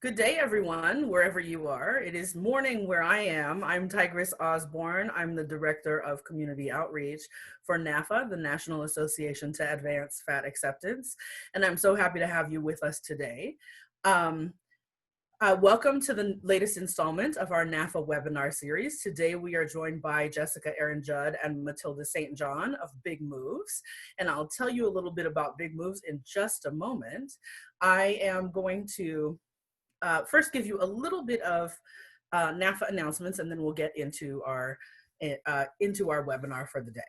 Good day, everyone, wherever you are. It is morning where I am. I'm Tigress Osborn. I'm the Director of Community Outreach for NAAFA, the National Association to Advance Fat Acceptance, and I'm so happy to have you with us today. Welcome to the latest installment of our NAAFA webinar series. Today we are joined by Jessica, Erin, Judd, and Matilda St. John of Big Moves, and I'll tell you a little bit about Big Moves in just a moment. I am going to first give you a little bit of NAAFA announcements, and then we'll get into our webinar for the day.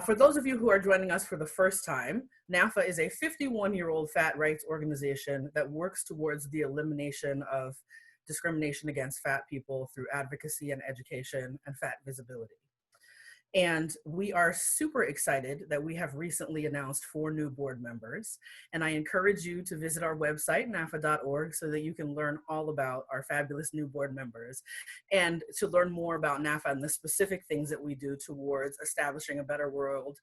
For those of you who are joining us for the first time, NAAFA is a 51-year-old fat rights organization that works towards the elimination of discrimination against fat people through advocacy and education and fat visibility. And we are super excited that we have recently announced 4 new board members. And I encourage you to visit our website, NAAFA.org, so that you can learn all about our fabulous new board members and to learn more about NAAFA and the specific things that we do towards establishing a better world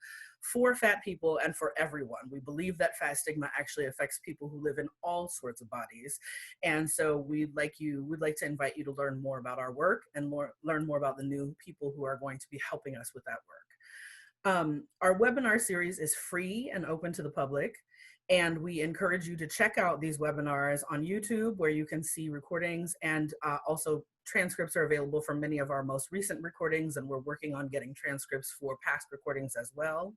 for fat people and for everyone. We believe that fat stigma actually affects people who live in all sorts of bodies. And so we'd like to invite you to learn more about our work and learn more about the new people who are going to be helping us with that work. Our webinar series is free and open to the public, and we encourage you to check out these webinars on YouTube, where you can see recordings, and also transcripts are available for many of our most recent recordings, and we're working on getting transcripts for past recordings as well.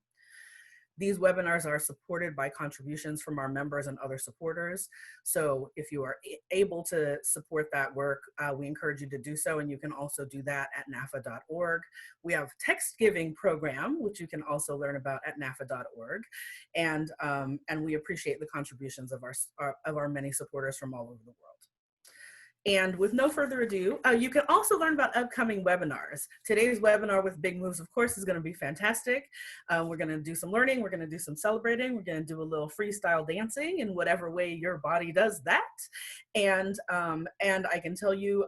These webinars are supported by contributions from our members and other supporters. So if you are able to support that work, we encourage you to do so, and you can also do that at NAAFA.org. We have text giving program, which you can also learn about at NAAFA.org. And we appreciate the contributions of our many supporters from all over the world. And with no further ado, you can also learn about upcoming webinars. Today's webinar with Big Moves, of course, is going to be fantastic. We're going to do some learning, we're going to do some celebrating, we're going to do a little freestyle dancing in whatever way your body does that. And I can tell you,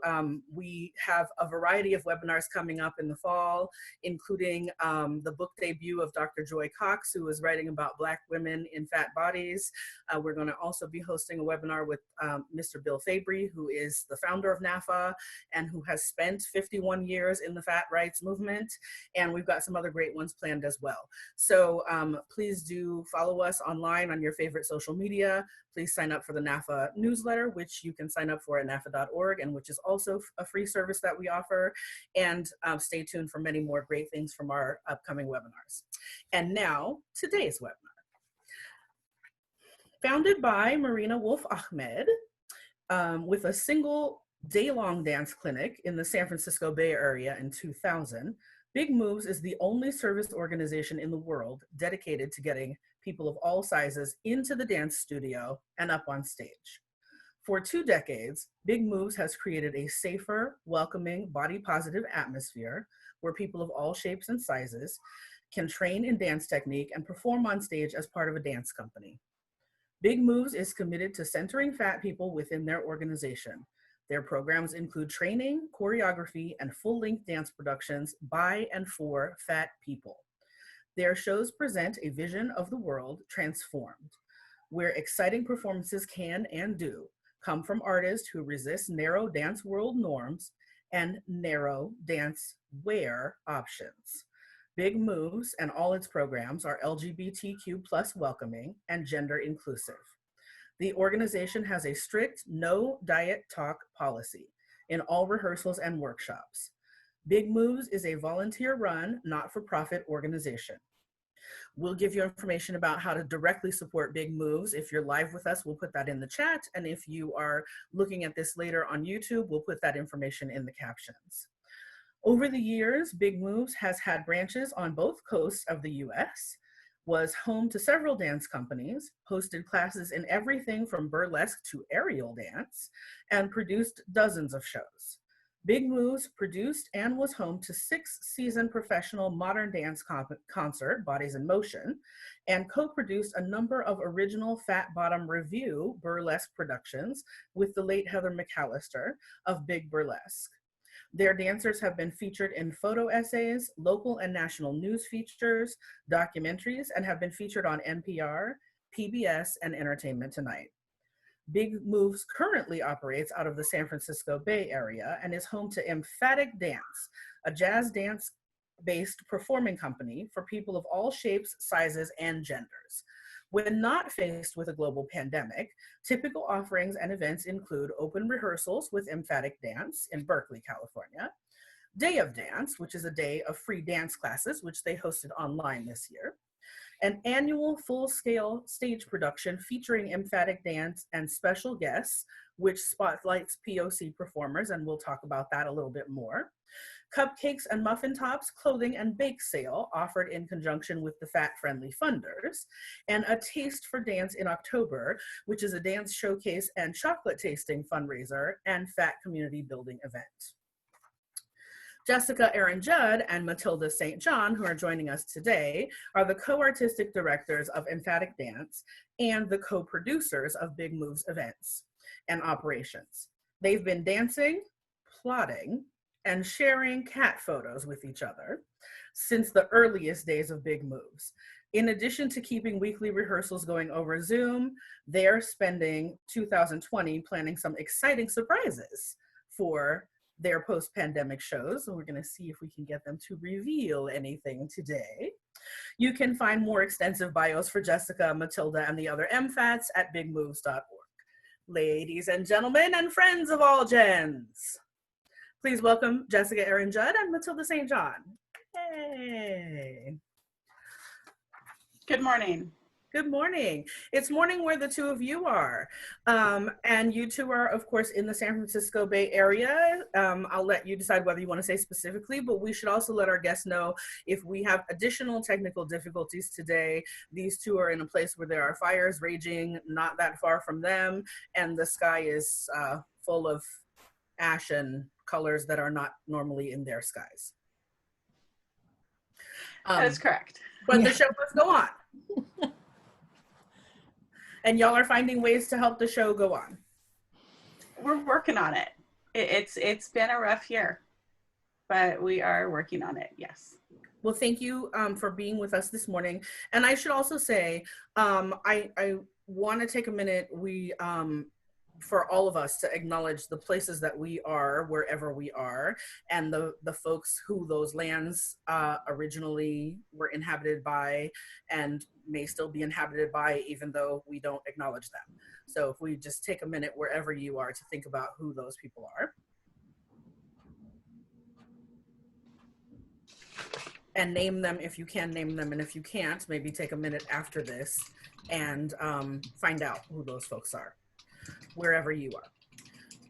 we have a variety of webinars coming up in the fall, including the book debut of Dr. Joy Cox, who is writing about Black women in fat bodies. We're going to also be hosting a webinar with Mr. Bill Fabry, who is the founder of NAAFA and who has spent 51 years in the fat rights movement. And we've got some other great ones planned as well. So please do follow us online on your favorite social media. Please sign up for the NAAFA newsletter, which you can sign up for at NAAFA.org, and which is also a free service that we offer. And stay tuned for many more great things from our upcoming webinars. And now, today's webinar. Founded by Marina Wolf Ahmed, with a single day-long dance clinic in the San Francisco Bay Area in 2000, Big Moves is the only service organization in the world dedicated to getting people of all sizes into the dance studio and up on stage. For 2 decades, Big Moves has created a safer, welcoming, body-positive atmosphere where people of all shapes and sizes can train in dance technique and perform on stage as part of a dance company. Big Moves is committed to centering fat people within their organization. Their programs include training, choreography, and full-length dance productions by and for fat people. Their shows present a vision of the world transformed, where exciting performances can and do come from artists who resist narrow dance world norms and narrow dance wear options. Big Moves and all its programs are LGBTQ+ welcoming and gender inclusive. The organization has a strict no diet talk policy in all rehearsals and workshops. Big Moves is a volunteer-run, not-for-profit organization. We'll give you information about how to directly support Big Moves. If you're live with us, we'll put that in the chat. And if you are looking at this later on YouTube, we'll put that information in the captions. Over the years, Big Moves has had branches on both coasts of the US, was home to several dance companies, hosted classes in everything from burlesque to aerial dance, and produced dozens of shows. Big Moves produced and was home to 6-season professional modern dance concert, Bodies in Motion, and co-produced a number of original Fat Bottom Revue burlesque productions with the late Heather McAllister of Big Burlesque. Their dancers have been featured in photo essays, local and national news features, documentaries, and have been featured on NPR, PBS, and Entertainment Tonight. Big Moves currently operates out of the San Francisco Bay Area and is home to emFATic Dance, a jazz dance-based performing company for people of all shapes, sizes, and genders. When not faced with a global pandemic, typical offerings and events include open rehearsals with emFATic Dance in Berkeley, California, Day of Dance, which is a day of free dance classes, which they hosted online this year, an annual full-scale stage production featuring emFATic Dance and special guests, which spotlights POC performers, and we'll talk about that a little bit more. Cupcakes and muffin tops, clothing and bake sale offered in conjunction with the fat-friendly funders, and a Taste for Dance in October, which is a dance showcase and chocolate tasting fundraiser and fat community building event. Jessica, Erin, Judd, and Matilda St. John, who are joining us today, are the co-artistic directors of emFATic Dance and the co-producers of Big Moves events and operations. They've been dancing, plotting, and sharing cat photos with each other since the earliest days of Big Moves. In addition to keeping weekly rehearsals going over Zoom, they're spending 2020 planning some exciting surprises for their post-pandemic shows. And we're gonna see if we can get them to reveal anything today. You can find more extensive bios for Jessica, Matilda, and the other emFATs at bigmoves.org. Ladies and gentlemen and friends of all gens, please welcome Jessica, Erin, Judd, and Matilda St. John. Hey. Good morning. Good morning. It's morning where the two of you are. And you two are, of course, in the San Francisco Bay Area. I'll let you decide whether you want to say specifically, but we should also let our guests know if we have additional technical difficulties today. These two are in a place where there are fires raging not that far from them, and the sky is full of ash and colors that are not normally in their skies. That is correct. But the show must go on. And y'all are finding ways to help the show go on. We're working on it. It's been a rough year, but we are working on it, yes. Well, thank you for being with us this morning. And I should also say, I want to take a minute, for all of us to acknowledge the places that we are, wherever we are, and the folks who those lands originally were inhabited by and may still be inhabited by, even though we don't acknowledge them. So if we just take a minute wherever you are to think about who those people are. And name them if you can name them, and if you can't, maybe take a minute after this and find out who those folks are, wherever you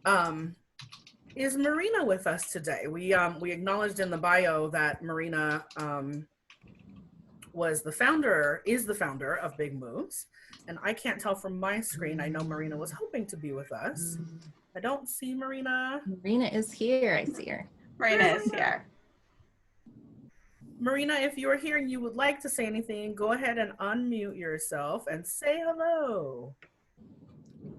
are. Is Marina with us today? We acknowledged in the bio that Marina is the founder of Big Moves, and I can't tell from my screen. I know Marina was hoping to be with us. I don't see Marina. Marina is here. I see her. Marina is here. Marina, if you are here and you would like to say anything, go ahead and unmute yourself and say hello.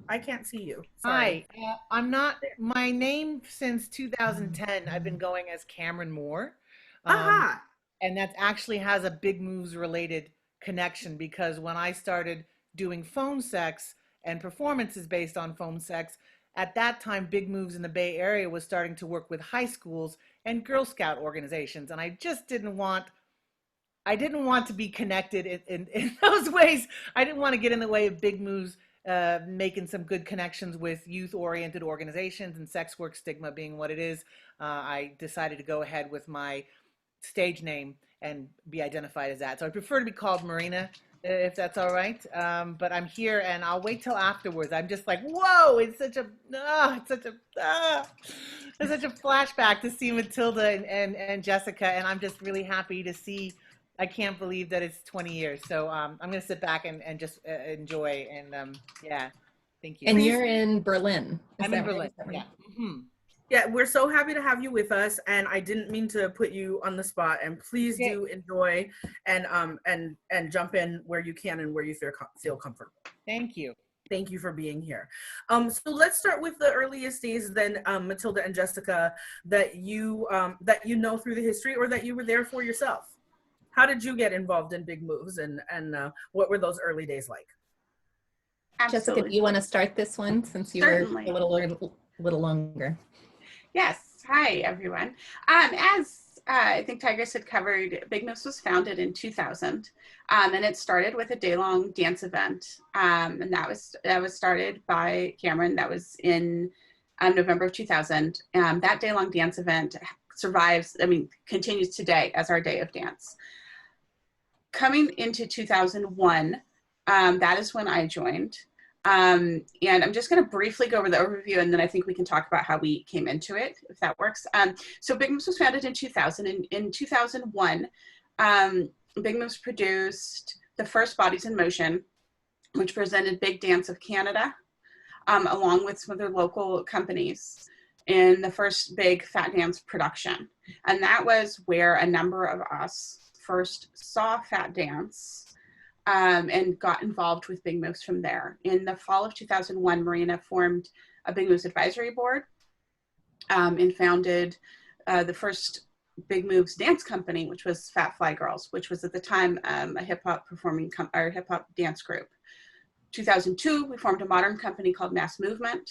I can't see you. Sorry. Hi, I'm not, my name since 2010, I've been going as Cameron Moore. And that actually has a Big Moves related connection, because when I started doing phone sex and performances based on phone sex, at that time, Big Moves in the Bay Area was starting to work with high schools and Girl Scout organizations. And I just didn't want to be connected in those ways. I didn't want to get in the way of Big Moves making some good connections with youth-oriented organizations, and sex work stigma being what it is. I decided to go ahead with my stage name and be identified as that. So I prefer to be called Marina, if that's all right. But I'm here, and I'll wait till afterwards. I'm just like, whoa! It's such a flashback to see Matilda and Jessica, and I'm just really happy to see. I can't believe that it's 20 years. So I'm going to sit back and just enjoy. And yeah, thank you. And you're in Berlin. I'm in Berlin. Yeah. Mm-hmm. Yeah, we're so happy to have you with us, and I didn't mean to put you on the spot. And please do enjoy and jump in where you can and where you feel comfortable. Thank you. Thank you for being here. So let's start with the earliest days then, Matilda and Jessica, that you know through the history, or that you were there for yourself. How did you get involved in Big Moves, and what were those early days like? Jessica, do Absolutely. you want to start this one since you Certainly. were a little longer? Yes. Hi, everyone. As I think Tigress had covered, Big Moose was founded in 2000, and it started with a day-long dance event, and that was started by Cameron. That was in November of 2000. That day-long dance event survives, continues today as our day of dance. Coming into 2001, that is when I joined. And I'm just going to briefly go over the overview, and then I think we can talk about how we came into it, if that works. So Big Moose was founded in 2000. In 2001, Big Moose produced the first Bodies in Motion, which presented Big Dance of Canada, along with some other local companies in the first big Fat Dance production. And that was where a number of us first saw Fat Dance, and got involved with Big Moose from there. In the fall of 2001, Marina formed a Big Moose advisory board, and founded the first Big Moves dance company, which was Fat Fly Girls, which was at the time a hip hop hip hop dance group. 2002, we formed a modern company called Mass Movement.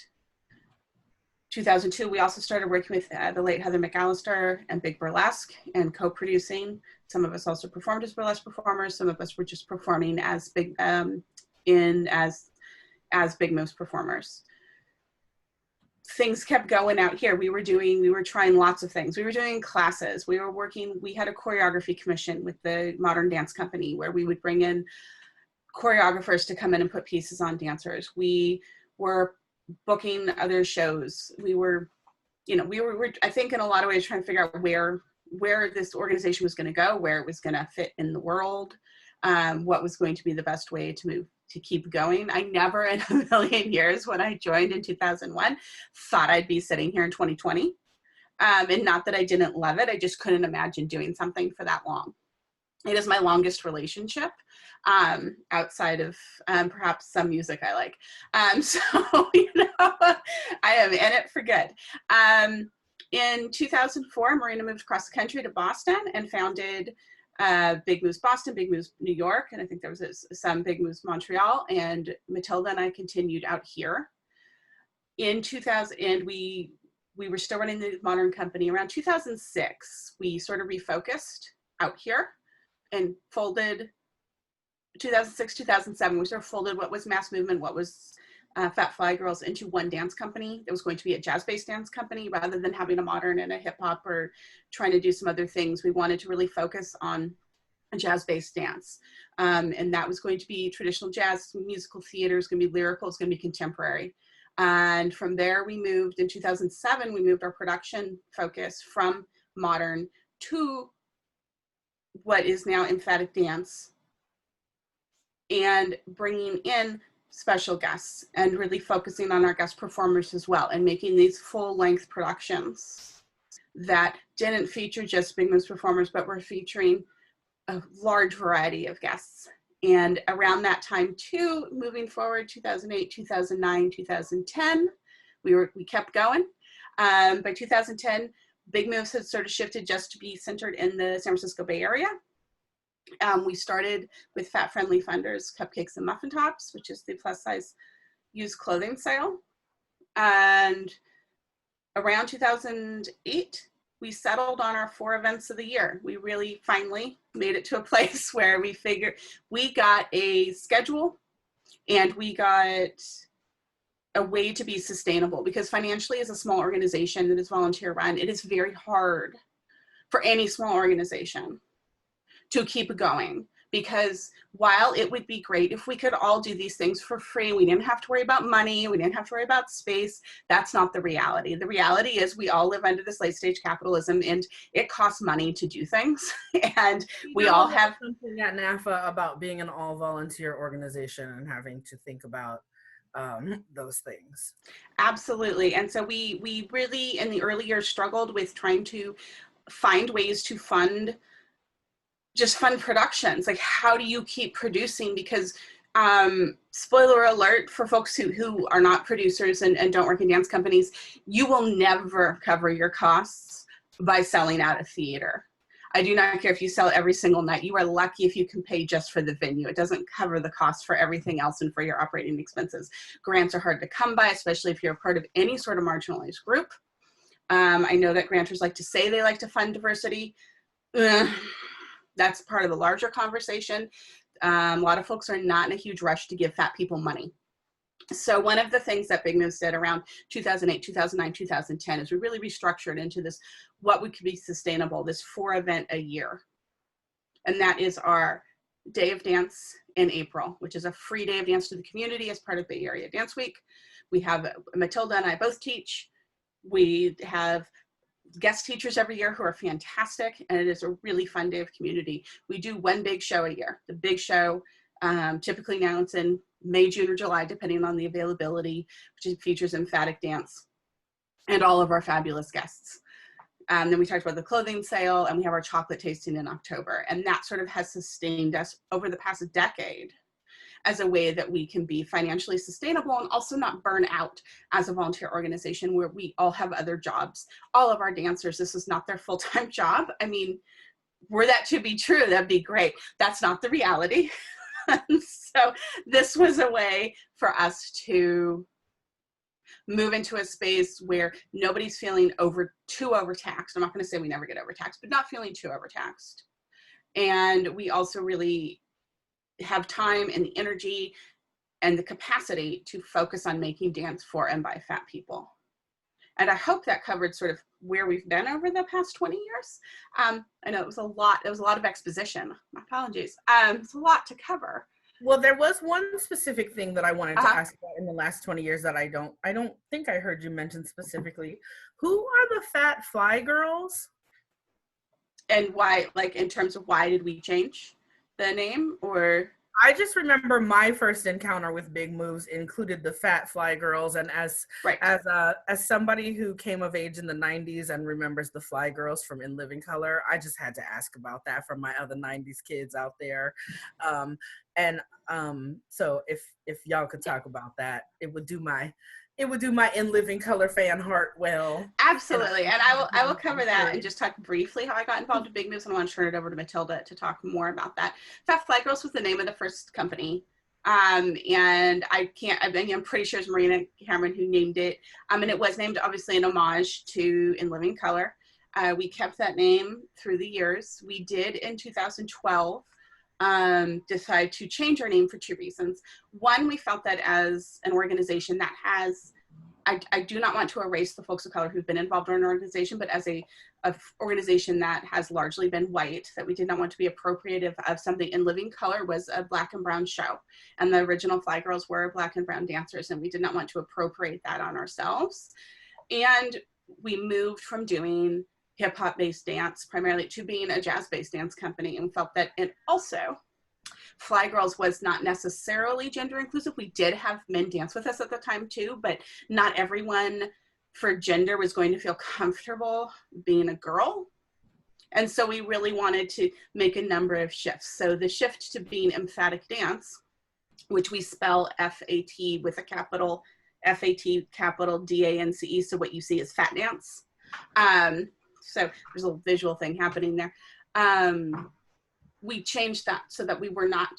2002, we also started working with the late Heather McAllister and Big Burlesque and co-producing. Some of us also performed as burlesque performers. Some of us were just performing as Big Big Moose performers. Things kept going out here. We were trying lots of things. We were doing classes. We had a choreography commission with the Modern Dance Company where we would bring in choreographers to come in and put pieces on dancers. We were booking other shows. We were I think in a lot of ways trying to figure out where this organization was going to go, where it was going to fit in the world, what was going to be the best way to keep going. I never in a million years when I joined in 2001 thought I'd be sitting here in 2020. And not that I didn't love it, I just couldn't imagine doing something for that long. It is my longest relationship, outside of perhaps some music I like. So, I am in it for good. In 2004, Marina moved across the country to Boston and founded Big Moose Boston, Big Moose New York, and I think there was some Big Moose Montreal, and Matilda and I continued out here. In 2000, and we were still running the modern company. Around 2006, we sort of refocused out here and folded. 2006, 2007, we sort of folded what was Mass Movement, what was Fat Fly Girls into one dance company. It was going to be a jazz-based dance company rather than having a modern and a hip hop or trying to do some other things. We wanted to really focus on a jazz-based dance. And that was going to be traditional jazz, musical theater, it's going to be lyrical, it's going to be contemporary. And from there we moved, in 2007, we moved our production focus from modern to what is now emFATic dance, and bringing in special guests and really focusing on our guest performers as well, and making these full-length productions that didn't feature just Big Moose performers, but were featuring a large variety of guests. And around that time too, moving forward, 2008, 2009, 2010, we kept going. By 2010, Big Moose had sort of shifted just to be centered in the San Francisco Bay Area. We started with Fat Friendly Funders, Cupcakes and Muffin Tops, which is the plus size used clothing sale. And around 2008, we settled on our 4 events of the year. We really finally made it to a place where we figured we got a schedule and we got a way to be sustainable, because financially as a small organization that is volunteer run, it is very hard for any small organization to keep going, because while it would be great if we could all do these things for free, we didn't have to worry about money, we didn't have to worry about space, that's not the reality. The reality is we all live under this late stage capitalism and it costs money to do things. And we all have something at NAAFA about being an all volunteer organization and having to think about those things. Absolutely. And so we really in the early years struggled with trying to find ways to fund productions. Like, how do you keep producing? Because spoiler alert for folks who are not producers and don't work in dance companies, you will never cover your costs by selling out a theater. I do not care if you sell every single night. You are lucky if you can pay just for the venue. It doesn't cover the cost for everything else and for your operating expenses. Grants are hard to come by, especially if you're a part of any sort of marginalized group. I know that grantors like to say they like to fund diversity. That's part of the larger conversation. A lot of folks are not in a huge rush to give fat people money. So one of the things that Big Moves did around 2008, 2009, 2010 is we really restructured into this, what would be sustainable, this 4-event a year. And that is our Day of Dance in April, which is a free day of dance to the community as part of Bay Area Dance Week. We have Matilda and I both teach. We have guest teachers every year who are fantastic, and it is a really fun day of community. We do one big show a year. The big show, typically now it's in May, June, or July, depending on the availability, which features emFATic dance and all of our fabulous guests. Then we talked about the clothing sale, and we have our chocolate tasting in October. And that sort of has sustained us over the past decade as a way that we can be financially sustainable and also not burn out as a volunteer organization where we all have other jobs. All of our dancers, this is not their full-time job. I mean, were that to be true, that'd be great. That's not the reality. So this was a way for us to move into a space where nobody's feeling too overtaxed. I'm not going to say we never get overtaxed, but not feeling too overtaxed. And we also really have time and the energy and the capacity to focus on making dance for and by fat people. And I hope that covered sort of where we've been over the past 20 years. I know it was a lot of exposition. My apologies. It's a lot to cover. Well, there was one specific thing that I wanted to ask about in the last 20 years that I don't think I heard you mention specifically. Who are the Fat Fly Girls? And why, like in terms of why did we change the name, or? I just remember my first encounter with Big Moves included the Fat Fly Girls, and as somebody who came of age in the 90s and remembers the Fly Girls from In Living Color, I just had to ask about that from my other 90s kids out there. So if y'all could talk about that, it would do my In Living Color fan heart well. Absolutely, and I will cover that and just talk briefly how I got involved in Big Moves, and I want to turn it over to Matilda to talk more about that. Fat Fly Girls was the name of the first company, and I'm pretty sure it's Marina Cameron who named it, and it was named obviously in homage to In Living Color. We kept that name through the years. We did in 2012 decide to change our name for two reasons. One, we felt that as an organization that has, I do not want to erase the folks of color who've been involved in our organization, but as a organization that has largely been white, that we did not want to be appropriative of something. In Living Color was a Black and brown show, and the original Fly Girls were Black and brown dancers, and we did not want to appropriate that on ourselves. And we moved from doing hip-hop based dance primarily to being a jazz-based dance company, and felt that it also, Fly Girls was not necessarily gender inclusive. We did have men dance with us at the time too, but not everyone for gender was going to feel comfortable being a girl. And so we really wanted to make a number of shifts. So the shift to being emFATic dance, which we spell F-A-T with a capital, F-A-T capital D-A-N-C-E. So what you see is fat dance. So there's a little visual thing happening there. We changed that so that we were not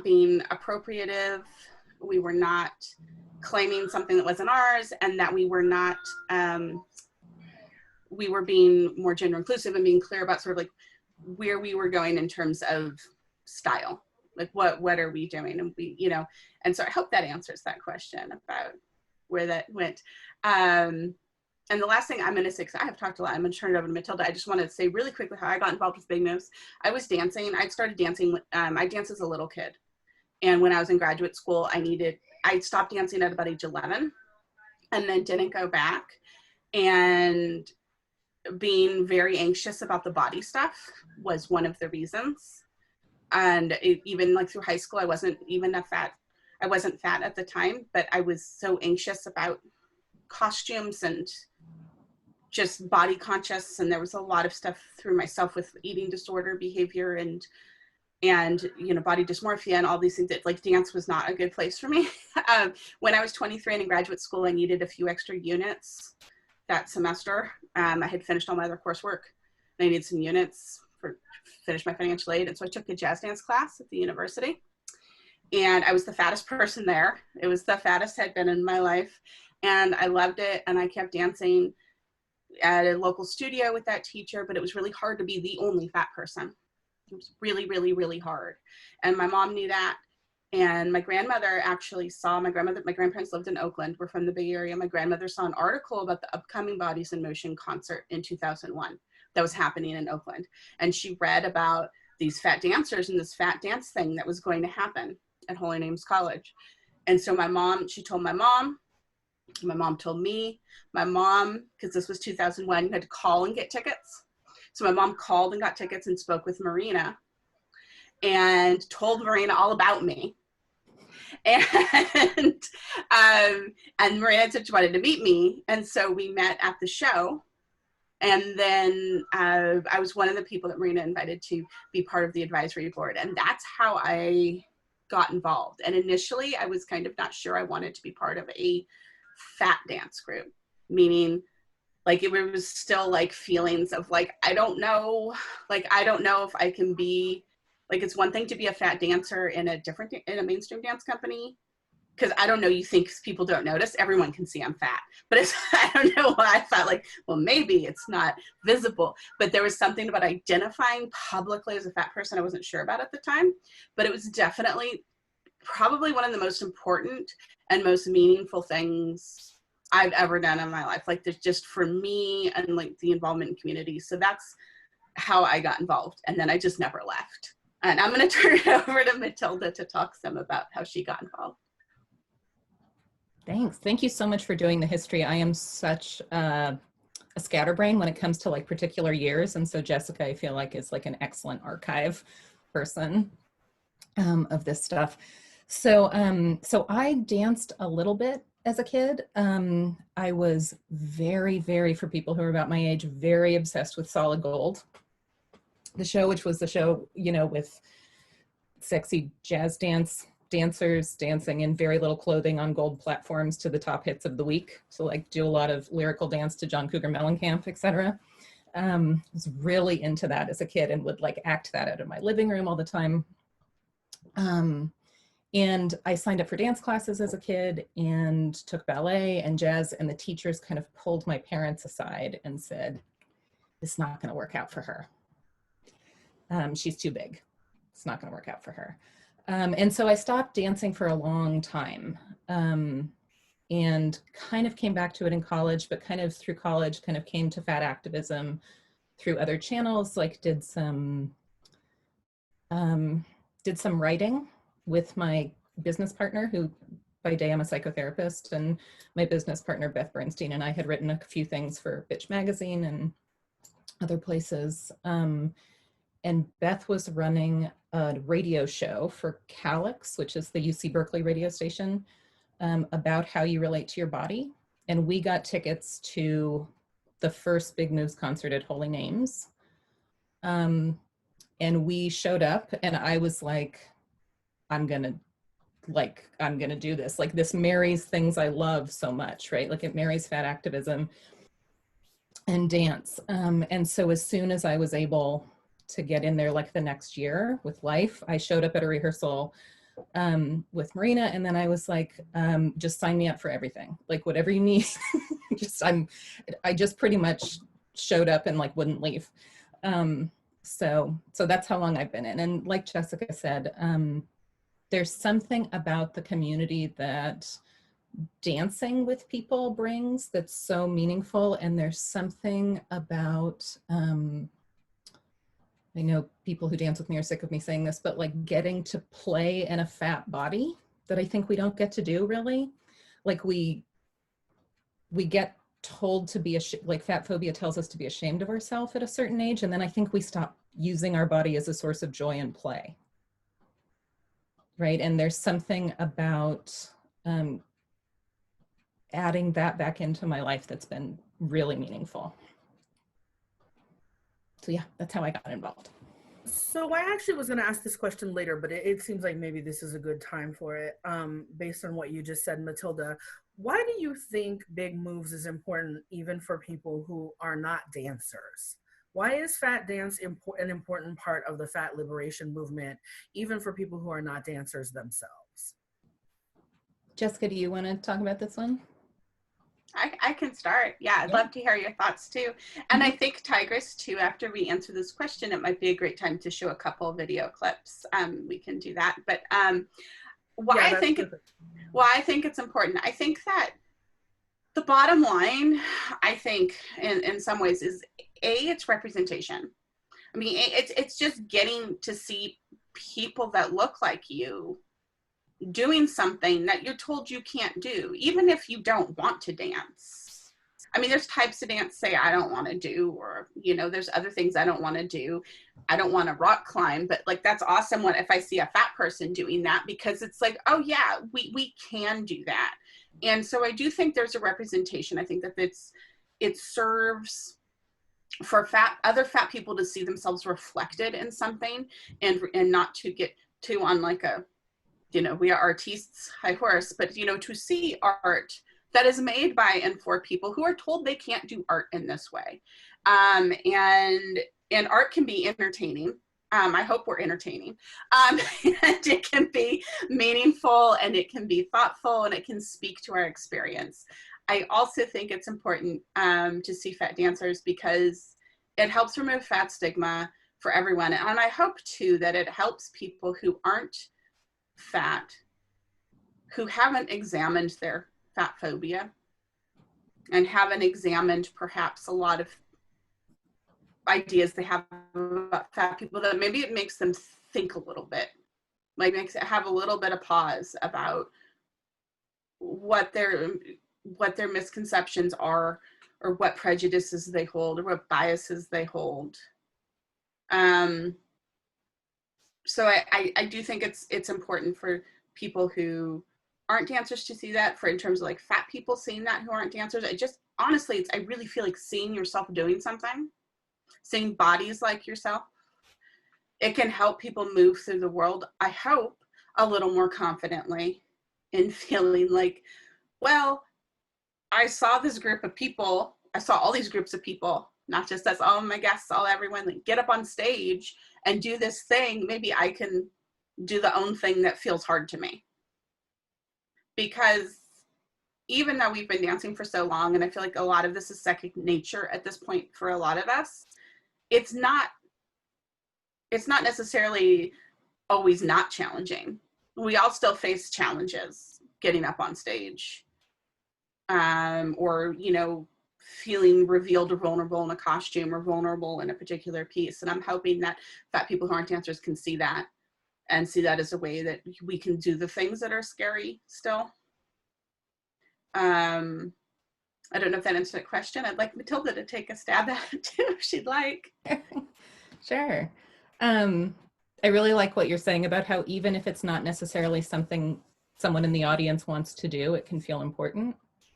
being appropriative, we were not claiming something that wasn't ours, and that we were not, we were being more gender inclusive and being clear about sort of like where we were going in terms of style, like what are we doing, and we, you know, and so I hope that answers that question about where that went. And the last thing I'm going to say, because I have talked a lot, I'm going to turn it over to Matilda. I just want to say really quickly how I got involved with Big Moves. I was dancing. I started dancing. I danced as a little kid. And when I was in graduate school, I stopped dancing at about age 11 and then didn't go back. And being very anxious about the body stuff was one of the reasons. And even like through high school, I wasn't fat at the time, but I was so anxious about costumes and just body conscious, and there was a lot of stuff through myself with eating disorder behavior and you know, body dysmorphia and all these things, that like dance was not a good place for me. When I was 23 and in graduate school, I needed a few extra units that semester. I had finished all my other coursework, and I needed some units for finish my financial aid. And so I took a jazz dance class at the university. And I was the fattest person there. It was the fattest I'd been in my life. And I loved it. And I kept dancing at a local studio with that teacher, but it was really hard to be the only fat person. It was really, really, really hard. And my mom knew that. And my grandmother actually saw, my grandparents lived in Oakland. We're from the Bay Area. My grandmother saw an article about the upcoming Bodies in Motion concert in 2001 that was happening in Oakland. And she read about these fat dancers and this fat dance thing that was going to happen at Holy Names College. And so she told my mom told me, my mom, because this was 2001, you had to call and get tickets. So my mom called and got tickets and spoke with Marina and told Marina all about me. And Marina said she wanted to meet me. And so we met at the show. And then I was one of the people that Marina invited to be part of the advisory board. And that's how I got involved. And initially I was kind of not sure I wanted to be part of a fat dance group, meaning like it was still like feelings of like, I don't know if I can be, like, it's one thing to be a fat dancer in a mainstream dance company, because I don't know, you think people don't notice, everyone can see I'm fat, but I don't know why I thought like, well, maybe it's not visible, but there was something about identifying publicly as a fat person I wasn't sure about at the time, but it was definitely probably one of the most important and most meaningful things I've ever done in my life. Like, there's just for me and like the involvement in community. So that's how I got involved. And then I just never left. And I'm going to turn it over to Matilda to talk some about how she got involved. Thanks. Thank you so much for doing the history. I am such a scatterbrain when it comes to like particular years. And so Jessica, I feel like, is like an excellent archive person of this stuff. So I danced a little bit as a kid. I was very, for people who are about my age, very obsessed with Solid Gold, the show, which was the show, you know, with sexy jazz dancers dancing in very little clothing on gold platforms to the top hits of the week. So like do a lot of lyrical dance to John Cougar Mellencamp, etc. Was really into that as a kid and would like act that out in my living room all the time. And I signed up for dance classes as a kid and took ballet and jazz, and the teachers kind of pulled my parents aside and said, it's not going to work out for her. She's too big. It's not going to work out for her. And so I stopped dancing for a long time, and kind of came back to it in college, but kind of through college kind of came to fat activism through other channels, like did some writing with my business partner, who by day I'm a psychotherapist, and my business partner Beth Bernstein and I had written a few things for Bitch Magazine and other places. And Beth was running a radio show for Calix, which is the UC Berkeley radio station, about how you relate to your body. And we got tickets to the first Big Moves concert at Holy Names. And we showed up and I was like, I'm gonna do this. Like, this marries things I love so much, right? Like, it marries fat activism and dance. And so as soon as I was able to get in there, like the next year with life, I showed up at a rehearsal with Marina, and then I was like, just sign me up for everything, like whatever you need. I just pretty much showed up and like wouldn't leave. So that's how long I've been in. And like Jessica said, there's something about the community that dancing with people brings that's so meaningful. And there's something about, I know people who dance with me are sick of me saying this, but like getting to play in a fat body that I think we don't get to do really. Like we get told to be, like fat phobia tells us to be ashamed of ourselves at a certain age. And then I think we stop using our body as a source of joy and play. Right. And there's something about adding that back into my life that's been really meaningful. So yeah, that's how I got involved. So I actually was going to ask this question later, but it seems like maybe this is a good time for it. Based on what you just said, Matilda, why do you think Big Moves is important even for people who are not dancers? Why is fat dance an important part of the fat liberation movement, even for people who are not dancers themselves? Jessica, do you want to talk about this one? I can start. Yeah, I'd love to hear your thoughts too. And I think Tigress too, after we answer this question, it might be a great time to show a couple of video clips. We can do that. But why I think it's important, I think that the bottom line, I think in some ways is it's representation. I mean, it's just getting to see people that look like you doing something that you're told you can't do, even if you don't want to dance. I mean, there's types of dance, say, I don't want to do, or, you know, there's other things I don't want to do. I don't want to rock climb, but like, that's awesome when, if I see a fat person doing that, because it's like, oh yeah, we can do that. And so I do think there's a representation. I think that it serves for other fat people to see themselves reflected in something, and not to get too on like a, you know, we are artists, high horse, but, you know, to see art that is made by and for people who are told they can't do art in this way. And art can be entertaining. I hope we're entertaining. And it can be meaningful, and it can be thoughtful, and it can speak to our experience. I also think it's important to see fat dancers because it helps remove fat stigma for everyone. And I hope too that it helps people who aren't fat, who haven't examined their fat phobia and haven't examined perhaps a lot of ideas they have about fat people, that maybe it makes them think a little bit, like makes it have a little bit of pause about what their misconceptions are, or what prejudices they hold, or what biases they hold. So I do think it's important for people who aren't dancers to see that, for in terms of like fat people seeing that who aren't dancers. I just, honestly, I really feel like seeing yourself doing something, seeing bodies like yourself, it can help people move through the world, I hope, a little more confidently, in feeling like, well, I saw this group of people, I saw all these groups of people, not just us, all my guests, all everyone, like, get up on stage and do this thing. Maybe I can do the own thing that feels hard to me. Because even though we've been dancing for so long, and I feel like a lot of this is second nature at this point for a lot of us, it's not necessarily always not challenging. We all still face challenges getting up on stage, or, you know, feeling revealed or vulnerable in a costume, or vulnerable in a particular piece. And I'm hoping that fat people who aren't dancers can see that, and see that as a way that we can do the things that are scary still. I don't know if that answered the question. I'd like Matilda to take a stab at it too, if she'd like. Sure. I really like what you're saying about how even if it's not necessarily something someone in the audience wants to do, it can feel important,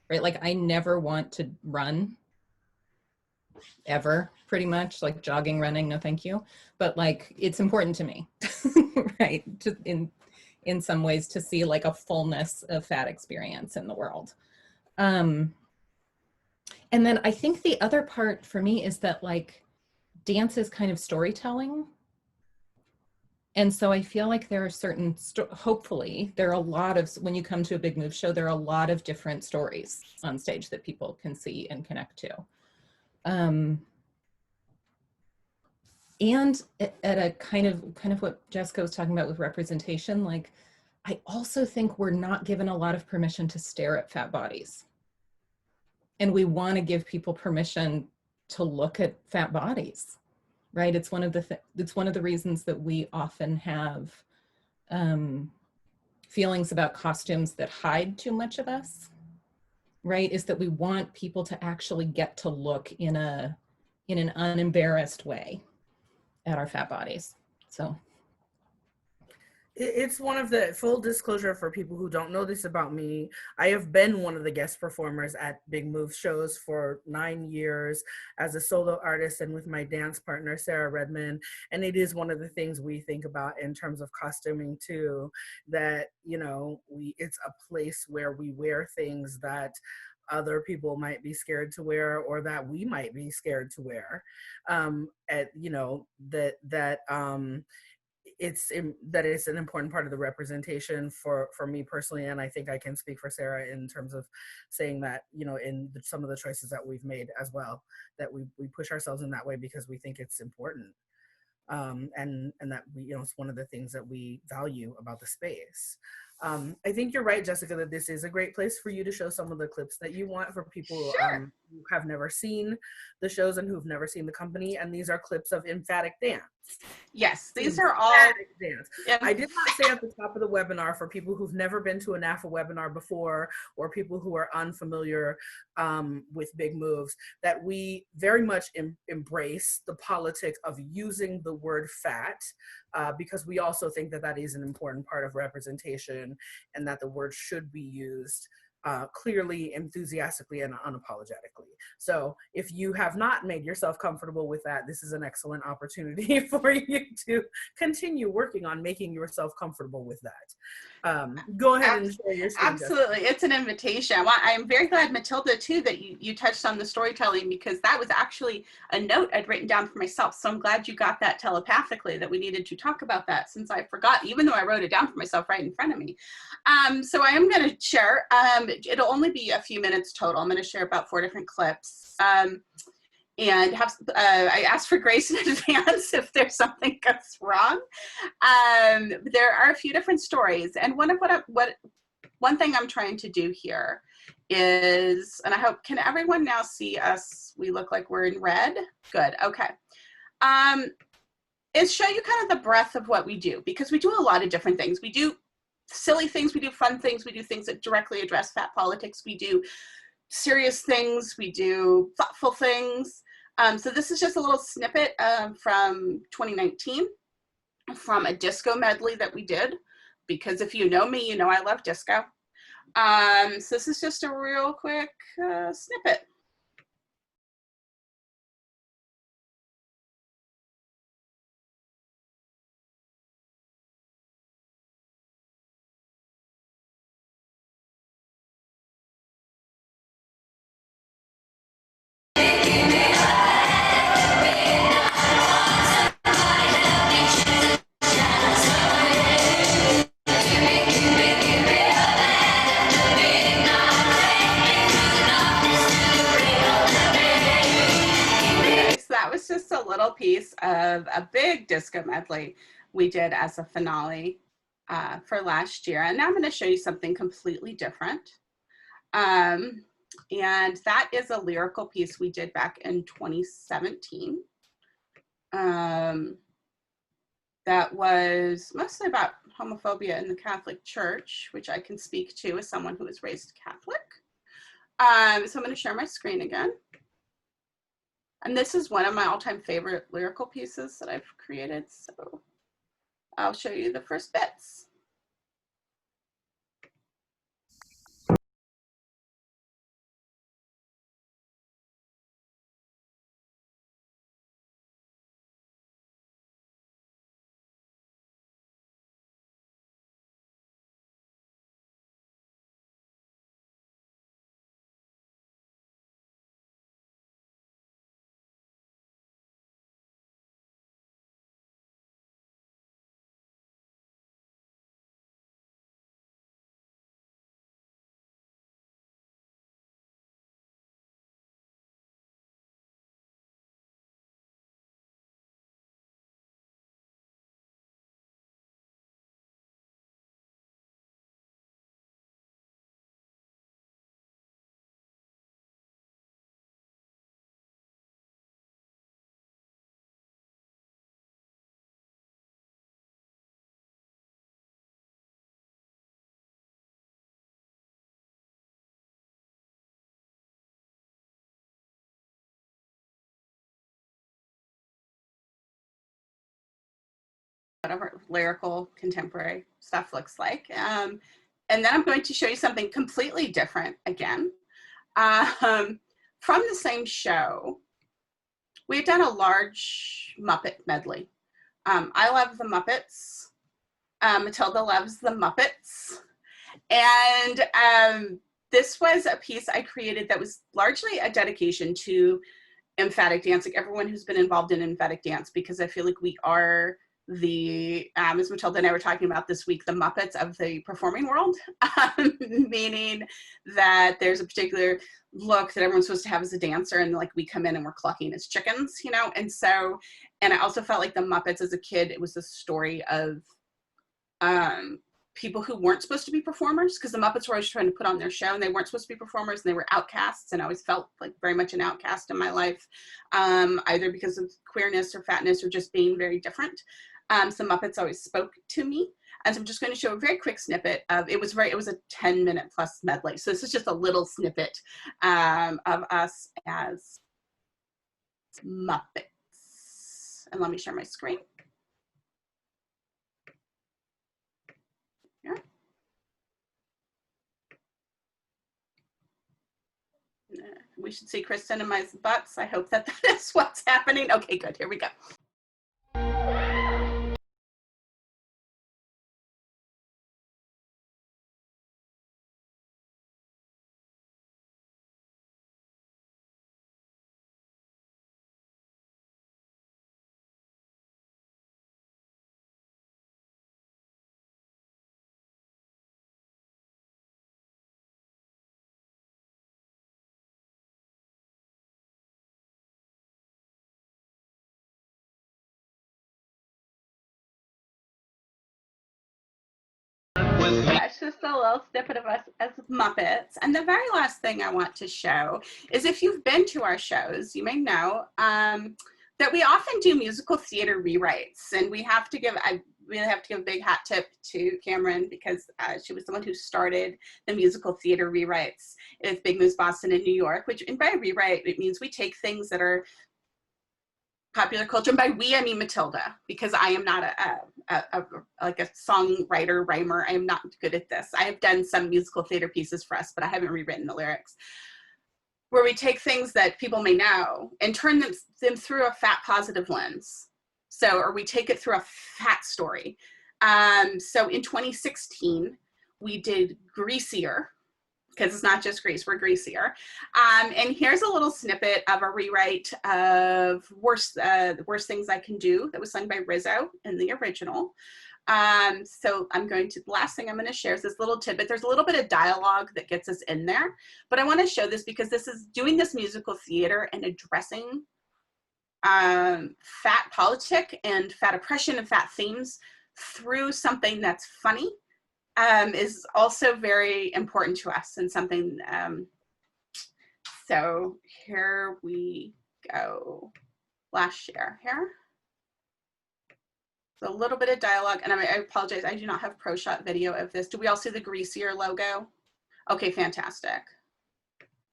right? Like, I never want to run, ever, pretty much, like jogging, running, no thank you. But like, it's important to me, right? In some ways, to see like a fullness of fat experience in the world. And then I think the other part for me is that like, dance is kind of storytelling. And so I feel like there are certain, hopefully, there are a lot of, when you come to a Big Move show, there are a lot of different stories on stage that people can see and connect to. And at a kind of what Jessica was talking about with representation, like, I also think we're not given a lot of permission to stare at fat bodies. And we want to give people permission to look at fat bodies. Right, it's one of the reasons that we often have feelings about costumes that hide too much of us. Right, is that we want people to actually get to look in an unembarrassed way at our fat bodies. So it's one of the, full disclosure for people who don't know this about me, I have been one of the guest performers at Big Move shows for 9 years as a solo artist and with my dance partner, Sarah Redmond. And it is one of the things we think about in terms of costuming too, that, you know, it's a place where we wear things that other people might be scared to wear, or that we might be scared to wear. You know, that it's an important part of the representation for me personally, and I think I can speak for Sarah in terms of saying that, you know, in some of the choices that we've made as well, that we push ourselves in that way because we think it's important, and that we, you know, it's one of the things that we value about the space. I think you're right, Jessica, that this is a great place for you to show some of the clips that you want for people Sure. who have never seen the shows and who've never seen the company. And these are clips of emFATic dance. Yes, these are all dance. I did not say at the top of the webinar, for people who've never been to a NAAFA webinar before, or people who are unfamiliar with Big Moves, that we very much embrace the politic of using the word fat, because we also think that that is an important part of representation, and that the word should be used clearly, enthusiastically, and unapologetically. So if you have not made yourself comfortable with that, this is an excellent opportunity for you to continue working on making yourself comfortable with that. Go ahead and share your screen, absolutely. Jessica. It's an invitation. Well, I'm very glad, Matilda, too, that you touched on the storytelling, because that was actually a note I'd written down for myself. So I'm glad you got that telepathically, that we needed to talk about that, since I forgot, even though I wrote it down for myself right in front of me. So I am going to share. It'll only be a few minutes total. I'm going to share about 4 different clips. And have, I asked for grace in advance if there's something goes wrong. There are a few different stories, and one thing I'm trying to do here is, and I hope, can everyone now see us? We look like we're in red. Good. Okay. Is show you kind of the breadth of what we do, because we do a lot of different things. We do silly things, we do fun things, we do things that directly address fat politics, we do serious things, we do thoughtful things. So this is just a little snippet from 2019 from a disco medley that we did, because if you know me, you know I love disco. So this is just a real quick snippet. Just a little piece of a big disco medley we did as a finale for last year. And now I'm going to show you something completely different. And that is a lyrical piece we did back in 2017. That was mostly about homophobia in the Catholic Church, which I can speak to as someone who was raised Catholic. So I'm going to share my screen again. And this is one of my all-time favorite lyrical pieces that I've created. So I'll show you the first bits. Whatever lyrical contemporary stuff looks like. And then I'm going to show you something completely different again. From the same show, we had done a large Muppet medley. I love the Muppets. Matilda loves the Muppets. And this was a piece I created that was largely a dedication to emFATic dance, like everyone who's been involved in emFATic dance, because I feel like we are the, as Matilda and I were talking about this week, the Muppets of the performing world, meaning that there's a particular look that everyone's supposed to have as a dancer, and like we come in and we're clucking as chickens, you know? And so, and I also felt like the Muppets as a kid, it was a story of people who weren't supposed to be performers, because the Muppets were always trying to put on their show and they weren't supposed to be performers, and they were outcasts, and I always felt like very much an outcast in my life, either because of queerness or fatness or just being very different. So Muppets always spoke to me. And so I'm just going to show a very quick snippet of, it was a 10-minute plus medley. So this is just a little snippet of us as Muppets. And let me share my screen. Here. We should see Kristen and my butts. I hope that that is what's happening. Okay, good. Here we go. That's just a little snippet of us as Muppets. And the very last thing I want to show is, if you've been to our shows, you may know that we often do musical theater rewrites. And we have to give, I really have to give a big hat tip to Cameron, because she was the one who started the musical theater rewrites with Big Moves Boston and New York, which, and by rewrite, it means we take things that are popular culture, and by we I mean Matilda, because I am not like a songwriter, rhymer. I am not good at this. I have done some musical theater pieces for us, but I haven't rewritten the lyrics, where we take things that people may know and turn them through a fat positive lens. So, or we take it through a fat story. So in 2016, we did Greasier, because it's not just grease, we're greasier. And here's a little snippet of a rewrite of Worst Things I Can Do, that was sung by Rizzo in the original. So the last thing I'm going to share is this little tidbit. There's a little bit of dialogue that gets us in there, but I want to show this because this is doing this musical theater and addressing fat politic and fat oppression and fat themes through something that's funny. Is also very important to us, and something, so here we go. Last share here. So a little bit of dialogue, and I apologize, I do not have pro shot video of this. Do we all see the Greasier logo? Okay, fantastic.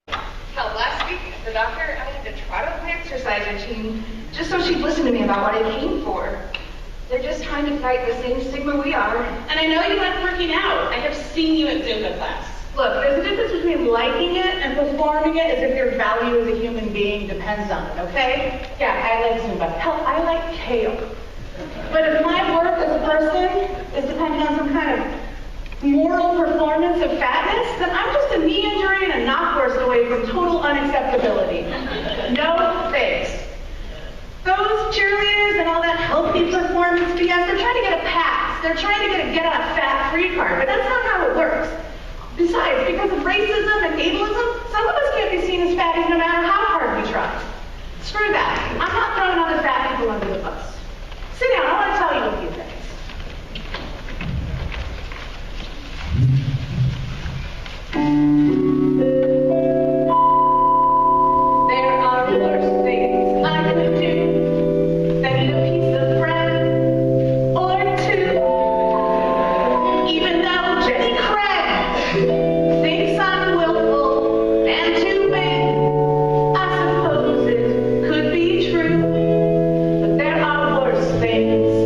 Hell, last week, the doctor added to try to my exercise routine just so she'd listen to me about what I came for. They're just trying to fight the same stigma we are. And I know you like working out. I have seen you at Zumba class. Look, there's a difference between liking it and performing it as if your value as a human being depends on it, okay? Yeah, I like Zumba. Hell, I like kale. But if my worth as a person is dependent on some kind of moral performance of fatness, then I'm just a knee injury and a knockwurst away from total unacceptability. No thanks. Those cheerleaders and all that healthy performance BS, they're trying to get a pass. They're trying to get on a fat-free card, but that's not how it works. Besides, because of racism and ableism, some of us can't be seen as fatties no matter how hard we try. Screw that. I'm not throwing other fat people under the bus. Sit down, I want to tell you a few things. There are worse things I could do than eat a piece of bread or two. Even though Jenny Craig thinks I'm willful and too big, I suppose it could be true. But there are worse things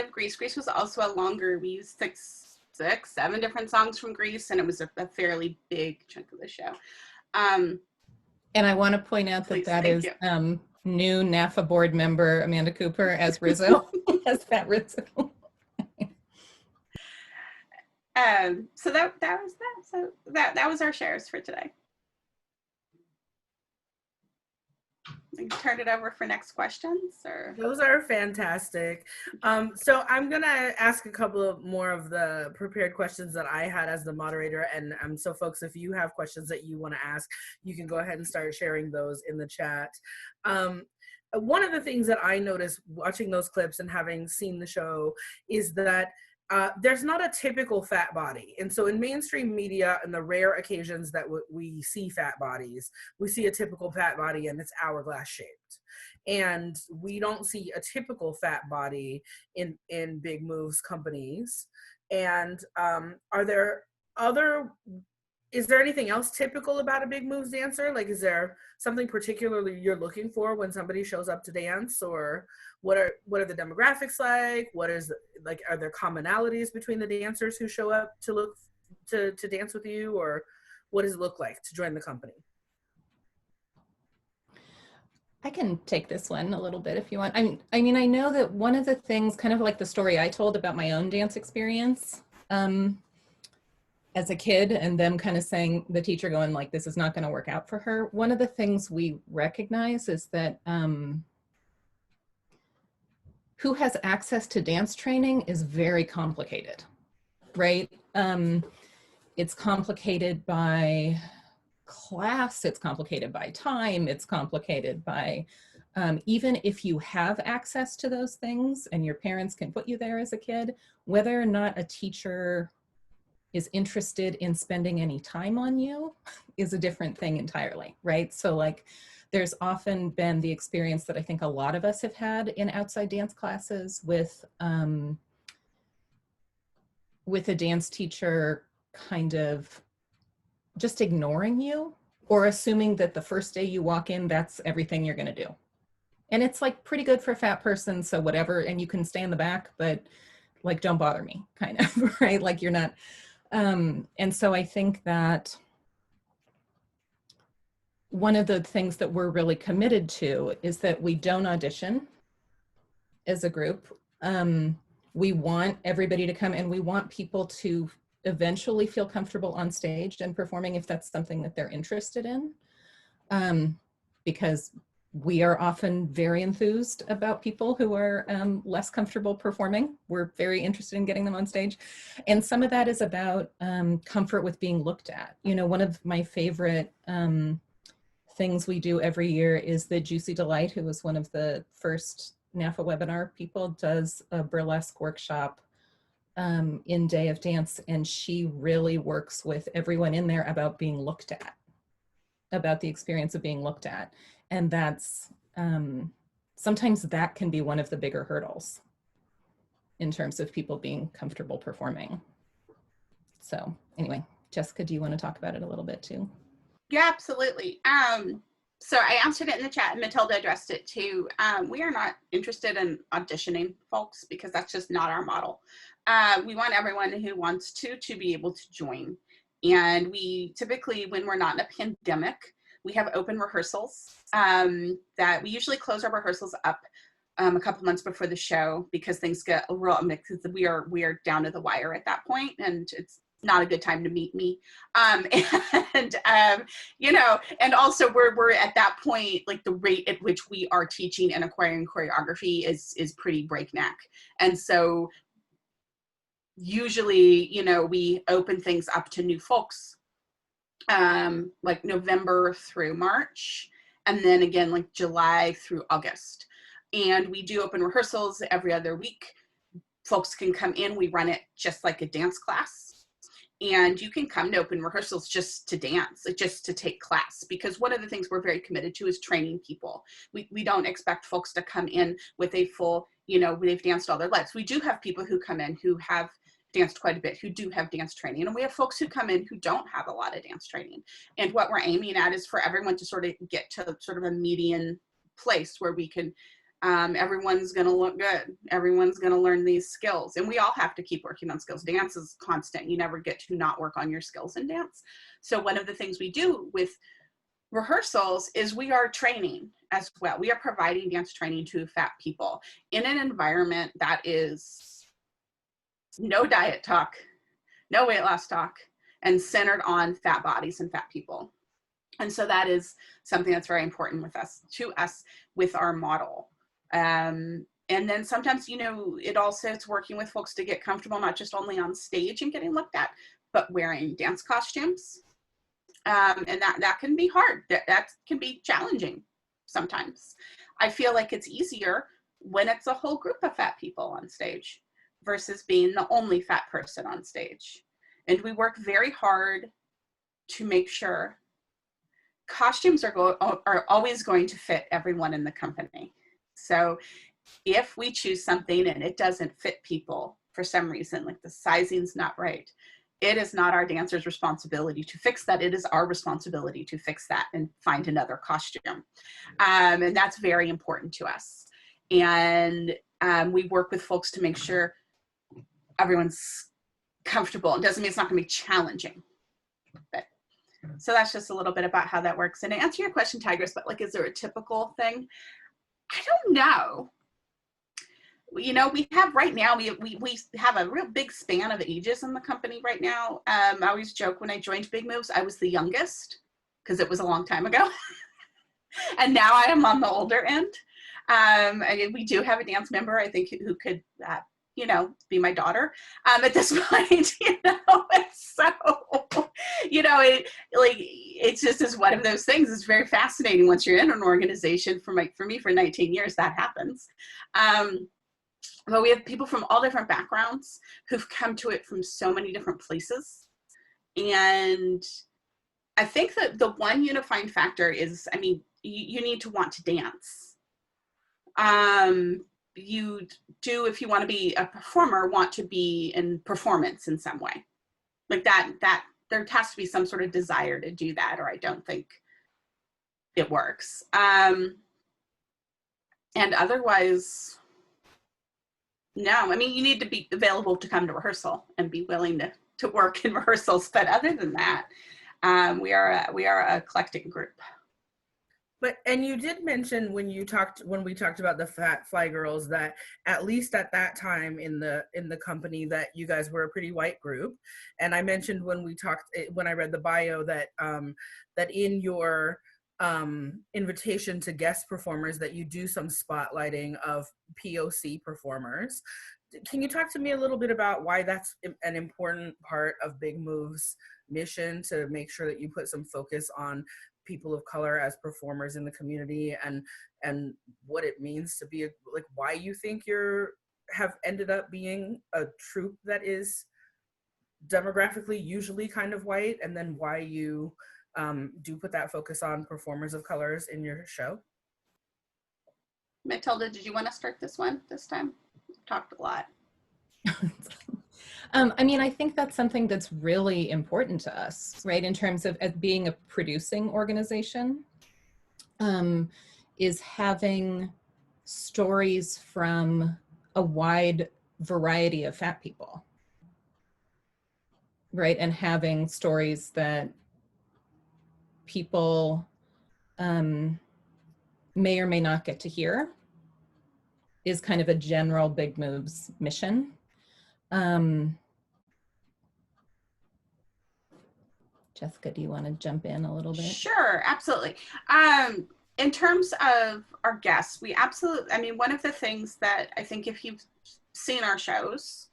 of Grease. Grease was also a longer, we used six, seven different songs from Grease, and it was a fairly big chunk of the show. And I want to point out that that is new NAAFA board member Amanda Cooper as Rizzo, as Fat Rizzo. So that was that. So that was our shares for today. We can turn it over for next questions, or those are fantastic. So I'm gonna ask a couple of more of the prepared questions that I had as the moderator, and so folks, if you have questions that you want to ask, you can go ahead and start sharing those in the chat. One of the things that I noticed watching those clips and having seen the show is that there's not a typical fat body. And so in mainstream media, and the rare occasions that we see fat bodies, we see a typical fat body and it's hourglass shaped. And we don't see a typical fat body in Big Moves companies. And is there anything else typical about a Big Moves dancer? Like, is there something particularly you're looking for when somebody shows up to dance, or what are the demographics like? Are there commonalities between the dancers who show up to dance with you, or what does it look like to join the company? I can take this one a little bit if you want. I mean, I know that one of the things, kind of like the story I told about my own dance experience, as a kid, and them kind of saying, the teacher going like, this is not going to work out for her. One of the things we recognize is that who has access to dance training is very complicated, right? It's complicated by class, it's complicated by time, it's complicated by, even if you have access to those things and your parents can put you there as a kid, whether or not a teacher is interested in spending any time on you is a different thing entirely, right? So like, there's often been the experience that I think a lot of us have had in outside dance classes with a dance teacher kind of just ignoring you, or assuming that the first day you walk in, that's everything you're gonna do. And it's like pretty good for a fat person, so whatever, and you can stay in the back, but like, don't bother me, kind of, right? Like, you're not, and so I think that one of the things that we're really committed to is that we don't audition as a group. We want everybody to come, and we want people to eventually feel comfortable on stage and performing if that's something that they're interested in, because we are often very enthused about people who are less comfortable performing. We're very interested in getting them on stage. And some of that is about comfort with being looked at. You know, one of my favorite things we do every year is that Juicy Delight, who was one of the first NAAFA webinar people, does a burlesque workshop in Day of Dance. And she really works with everyone in there about being looked at, about the experience of being looked at. And that's, sometimes that can be one of the bigger hurdles in terms of people being comfortable performing. So anyway, Jessica, do you want to talk about it a little bit too? Yeah, absolutely. So I answered it in the chat, and Matilda addressed it too. We are not interested in auditioning folks, because that's just not our model. We want everyone who wants to be able to join. And we typically, when we're not in a pandemic, we have open rehearsals that we usually close our rehearsals up a couple months before the show, because things get a real mix. We are down to the wire at that point, and it's not a good time to meet me. You know, and also we're at that point, like the rate at which we are teaching and acquiring choreography is pretty breakneck. And so usually, you know, we open things up to new folks like November through March, and then again like July through August. And we do open rehearsals every other week. Folks can come in, we run it just like a dance class. And you can come to open rehearsals just to dance, just to take class, because one of the things we're very committed to is training people. We don't expect folks to come in with a full, you know, they've danced all their lives. We do have people who come in who have danced quite a bit, who do have dance training. And we have folks who come in who don't have a lot of dance training. And what we're aiming at is for everyone to sort of get to sort of a median place where we can Everyone's going to look good. Everyone's going to learn these skills. And we all have to keep working on skills. Dance is constant. You never get to not work on your skills in dance. So one of the things we do with rehearsals is we are training as well. We are providing dance training to fat people in an environment that is no diet talk, no weight loss talk, and centered on fat bodies and fat people. And so that is something that's very important to us with our model. And then sometimes, you know, it's working with folks to get comfortable, not just only on stage and getting looked at, but wearing dance costumes. And that can be hard. That can be challenging sometimes. I feel like it's easier when it's a whole group of fat people on stage versus being the only fat person on stage. And we work very hard to make sure costumes are always going to fit everyone in the company. So if we choose something and it doesn't fit people for some reason, like the sizing's not right, it is not our dancer's responsibility to fix that. It is our responsibility to fix that and find another costume. And that's very important to us. And we work with folks to make sure everyone's comfortable. It doesn't mean it's not going to be challenging. But, so that's just a little bit about how that works. And to answer your question, Tigress, but like, is there a typical thing? I don't know. You know, we have right now, we have a real big span of ages in the company right now. I always joke when I joined Big Moves, I was the youngest because it was a long time ago. And now I am on the older end. We do have a dance member, I think, who could, you know, be my daughter at this point, you know. And so, you know, it's just is one of those things. It's very fascinating once you're in an organization. For me, for 19 years, that happens. But we have people from all different backgrounds who've come to it from so many different places. And I think that the one unifying factor is, I mean, you need to want to dance. You do, if you want to be a performer, want to be in performance in some way. Like that there has to be some sort of desire to do that, or I don't think it works. And otherwise, no, I mean, you need to be available to come to rehearsal and be willing to work in rehearsals. But other than that, we are a eclectic group. And you did mention when we talked about the Fat Fly Girls that at least at that time in the company that you guys were a pretty white group. And I mentioned when I read the bio that that in your invitation to guest performers that you do some spotlighting of POC performers. Can you talk to me a little bit about why that's an important part of Big Move's mission, to make sure that you put some focus on people of color as performers in the community, and what it means to be why you think have ended up being a troupe that is demographically usually kind of white, and then why you do put that focus on performers of colors in your show? Matilda, did you want to start this time? We've talked a lot. I mean, I think that's something that's really important to us, right? In terms of being a producing organization, is having stories from a wide variety of fat people, right? And having stories that people may or may not get to hear is kind of a general Big Moves mission. Jessica, do you want to jump in a little bit? Sure, absolutely. In terms of our guests, I mean, one of the things that I think if you've seen our shows,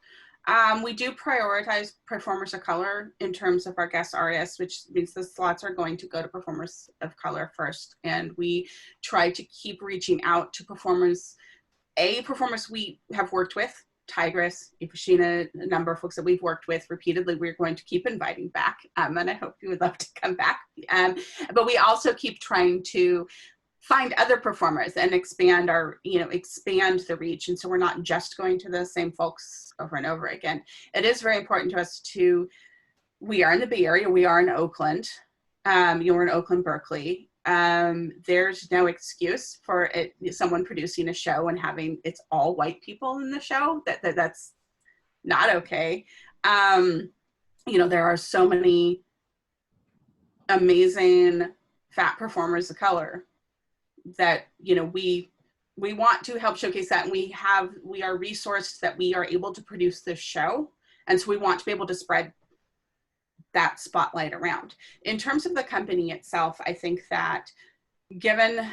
we do prioritize performers of color in terms of our guest artists, which means the slots are going to go to performers of color first. And we try to keep reaching out to performers we have worked with, Tigress, Ifashina, a number of folks that we've worked with repeatedly, we're going to keep inviting back. And I hope you would love to come back. But we also keep trying to find other performers and expand the reach. And so we're not just going to the same folks over and over again. It is very important to us we are in the Bay Area, we are in Oakland, we're in Oakland, Berkeley. There's no excuse for someone producing a show and having it's all white people in the show. That's not okay. You know, there are so many amazing fat performers of color that, you know, we want to help showcase that, and we are resourced that we are able to produce this show, and so we want to be able to spread that spotlight around. In terms of the company itself, I think that given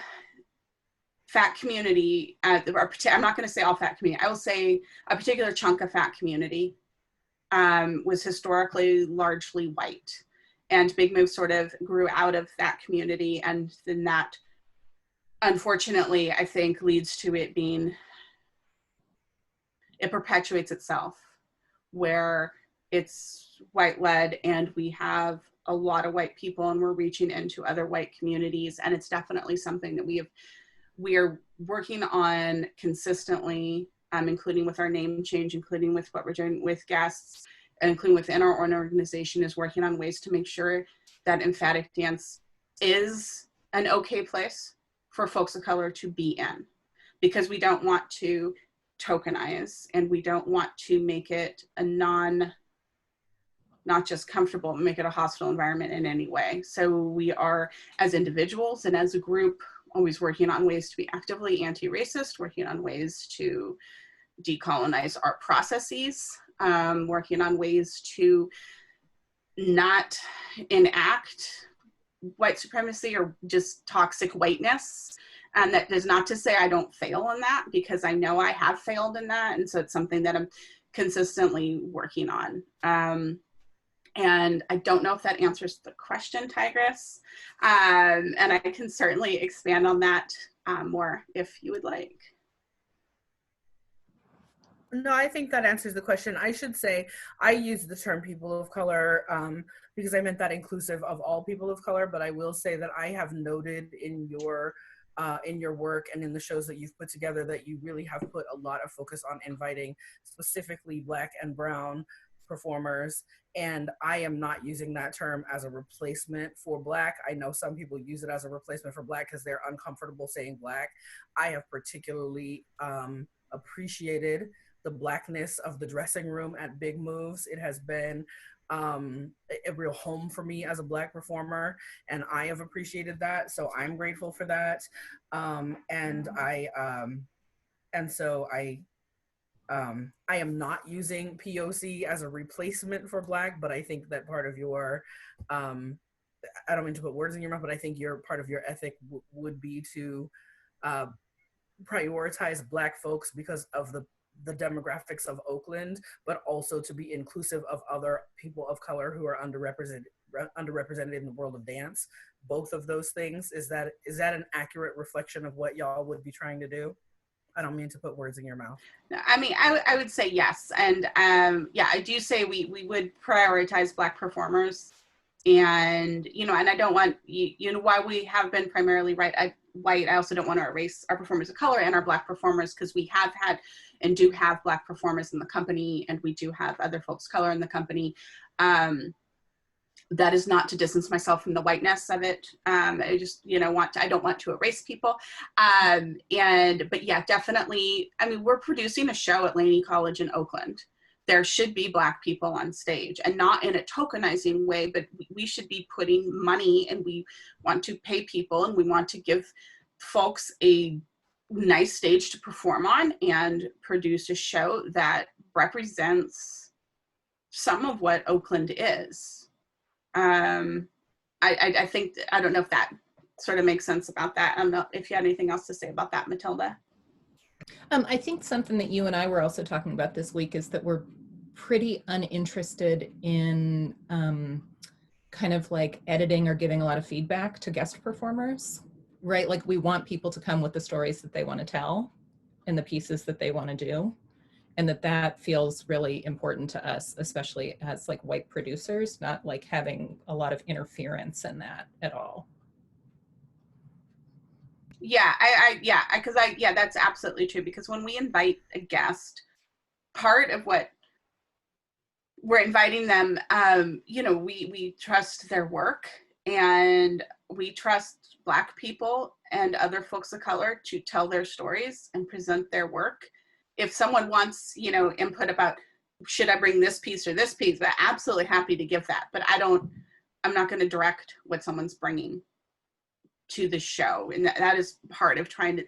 fat community, I'm not going to say all fat community, I will say a particular chunk of fat community was historically largely white, and Big Move sort of grew out of that community, and then that unfortunately I think leads to it perpetuates itself, where it's white led and we have a lot of white people and we're reaching into other white communities, and it's definitely something that we are working on consistently, including with our name change, including with what we're doing with guests, and including within our own organization, is working on ways to make sure that emFATic dance is an okay place for folks of color to be in, because we don't want to tokenize, and we don't want to make it a not just comfortable, make it a hostile environment in any way. So we are, as individuals and as a group, always working on ways to be actively anti-racist, working on ways to decolonize our processes, working on ways to not enact white supremacy or just toxic whiteness. And that is not to say I don't fail in that, because I know I have failed in that. And so it's something that I'm consistently working on. And I don't know if that answers the question, Tigress. And I can certainly expand on that more if you would like. No, I think that answers the question. I should say I use the term people of color because I meant that inclusive of all people of color, but I will say that I have noted in your work and in the shows that you've put together that you really have put a lot of focus on inviting specifically Black and Brown performers, and I am not using that term as a replacement for Black. I know some people use it as a replacement for Black because they're uncomfortable saying Black. I have particularly appreciated the Blackness of the dressing room at Big Moves. It has been a real home for me as a Black performer, and I have appreciated that, so I'm grateful for that. I am not using POC as a replacement for Black, but I think that part of your, I don't mean to put words in your mouth, but I think part of your ethic would be to prioritize Black folks because of the demographics of Oakland, but also to be inclusive of other people of color who are underrepresented in the world of dance. Both of those things, is that an accurate reflection of what y'all would be trying to do? I don't mean to put words in your mouth. I mean, I would say yes. And yeah, I do say we would prioritize Black performers. And, you know, and I don't want, you know, while we have been primarily white, I also don't want to erase our performers of color and our Black performers, because we have had and do have Black performers in the company, and we do have other folks of color in the company. That is not to distance myself from the whiteness of it. I just, you know, I don't want to erase people. But yeah, definitely, I mean, we're producing a show at Laney College in Oakland. There should be Black people on stage, and not in a tokenizing way, but we should be putting money, and we want to pay people, and we want to give folks a nice stage to perform on and produce a show that represents some of what Oakland is. I think, I don't know if that sort of makes sense about that. I don't know if you had anything else to say about that, Matilda. I think something that you and I were also talking about this week is that we're pretty uninterested in kind of like editing or giving a lot of feedback to guest performers, right? Like we want people to come with the stories that they want to tell and the pieces that they want to do. And that feels really important to us, especially as like white producers, not like having a lot of interference in that at all. Yeah, that's absolutely true, because when we invite a guest, part of what we're inviting them, you know, we trust their work, and we trust Black people and other folks of color to tell their stories and present their work. If someone wants, you know, input about, should I bring this piece or this piece, I'm absolutely happy to give that, but I'm not going to direct what someone's bringing to the show. And that is part of trying to,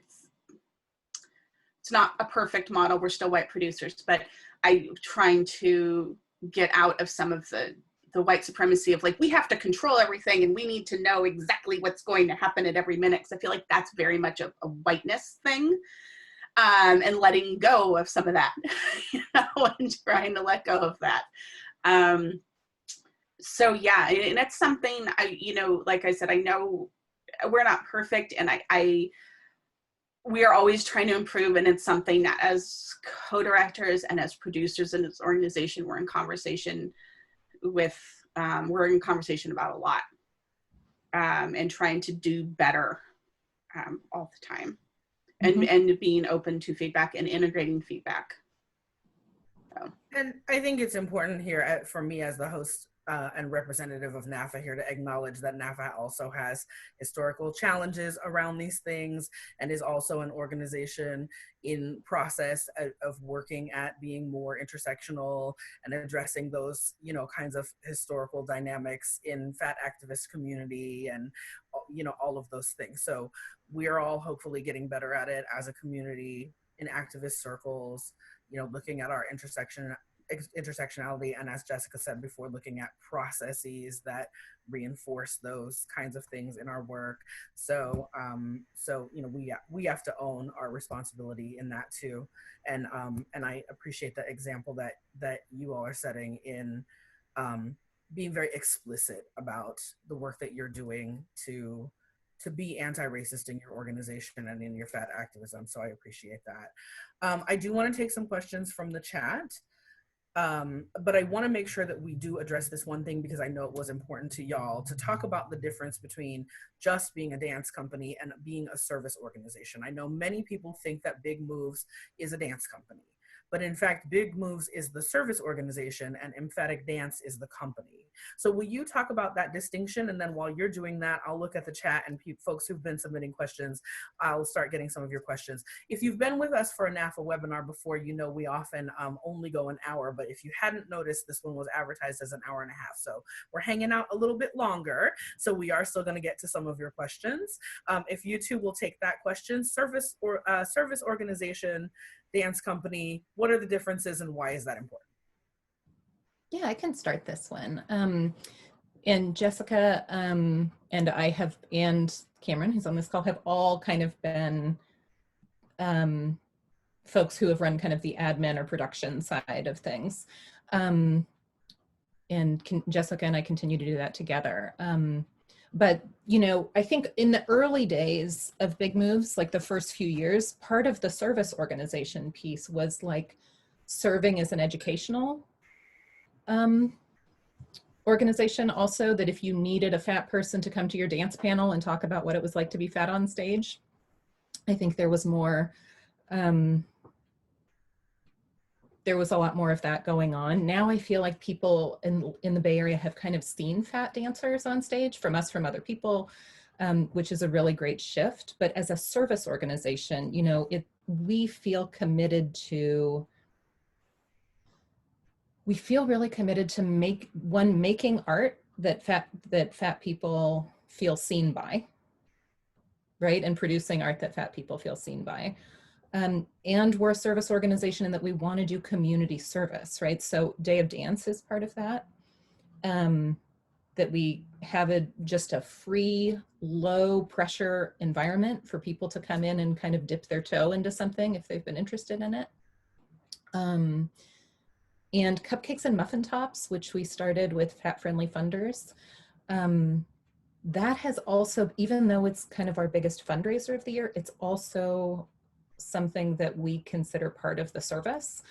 it's not a perfect model, we're still white producers, but I'm trying to get out of some of the white supremacy of like, we have to control everything and we need to know exactly what's going to happen at every minute. Because I feel like that's very much a whiteness thing, and letting go of some of that, you know, and trying to let go of that. So yeah, and it's something you know, like I said, I know we're not perfect, and we are always trying to improve, and it's something that as co-directors and as producers in this organization, we're in conversation about a lot, and trying to do better all the time, and being open to feedback and integrating feedback. So. And I think it's important here for me as the host and representative of NAAFA here to acknowledge that NAAFA also has historical challenges around these things and is also an organization in process of working at being more intersectional and addressing those, you know, kinds of historical dynamics in fat activist community and, you know, all of those things. So we are all hopefully getting better at it as a community in activist circles, you know, looking at our intersectionality, and as Jessica said before, looking at processes that reinforce those kinds of things in our work. So you know, we have to own our responsibility in that too, and I appreciate the example that you all are setting in being very explicit about the work that you're doing to be anti-racist in your organization and in your fat activism. So I appreciate that. I do want to take some questions from the chat. But I want to make sure that we do address this one thing, because I know it was important to y'all to talk about the difference between just being a dance company and being a service organization. I know many people think that Big Moves is a dance company, but in fact, Big Moves is the service organization and emFATic Dance is the company. So will you talk about that distinction? And then while you're doing that, I'll look at the chat, and folks who've been submitting questions, I'll start getting some of your questions. If you've been with us for a NAAFA webinar before, you know we often only go an hour, but if you hadn't noticed, this one was advertised as an hour and a half. So we're hanging out a little bit longer. So we are still gonna get to some of your questions. If you two will take that question, service organization, dance company, what are the differences and why is that important? Yeah, I can start this one. And Jessica and I have, and Cameron, who's on this call, have all kind of been folks who have run kind of the admin or production side of things. And Jessica and I continue to do that together. But, you know, I think in the early days of Big Moves, like the first few years, part of the service organization piece was like serving as an educational organization also, that if you needed a fat person to come to your dance panel and talk about what it was like to be fat on stage, I think there was more, there was a lot more of that going on. Now I feel like people in the Bay Area have kind of seen fat dancers on stage from us, from other people, which is a really great shift. But as a service organization, you know, we feel committed to, we feel really committed to making art that fat people feel seen by, right? And producing art that fat people feel seen by. And we're a service organization in that we want to do community service, right? So Day of Dance is part of that. That we have just a free, low pressure environment for people to come in and kind of dip their toe into something if they've been interested in it. And Cupcakes and Muffin Tops, which we started with fat-friendly funders. That has also, even though it's kind of our biggest fundraiser of the year, it's also something that we consider part of the service,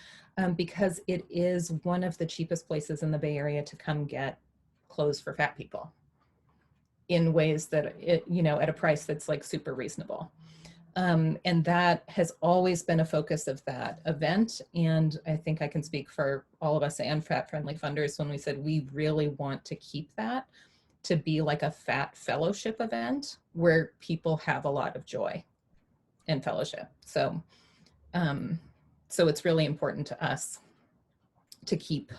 because it is one of the cheapest places in the Bay Area to come get clothes for fat people in ways that, you know, at a price that's like super reasonable. And that has always been a focus of that event. And I think I can speak for all of us and fat-friendly funders when we said we really want to keep that to be like a fat fellowship event where people have a lot of joy and fellowship. So, so it's really important to us to keep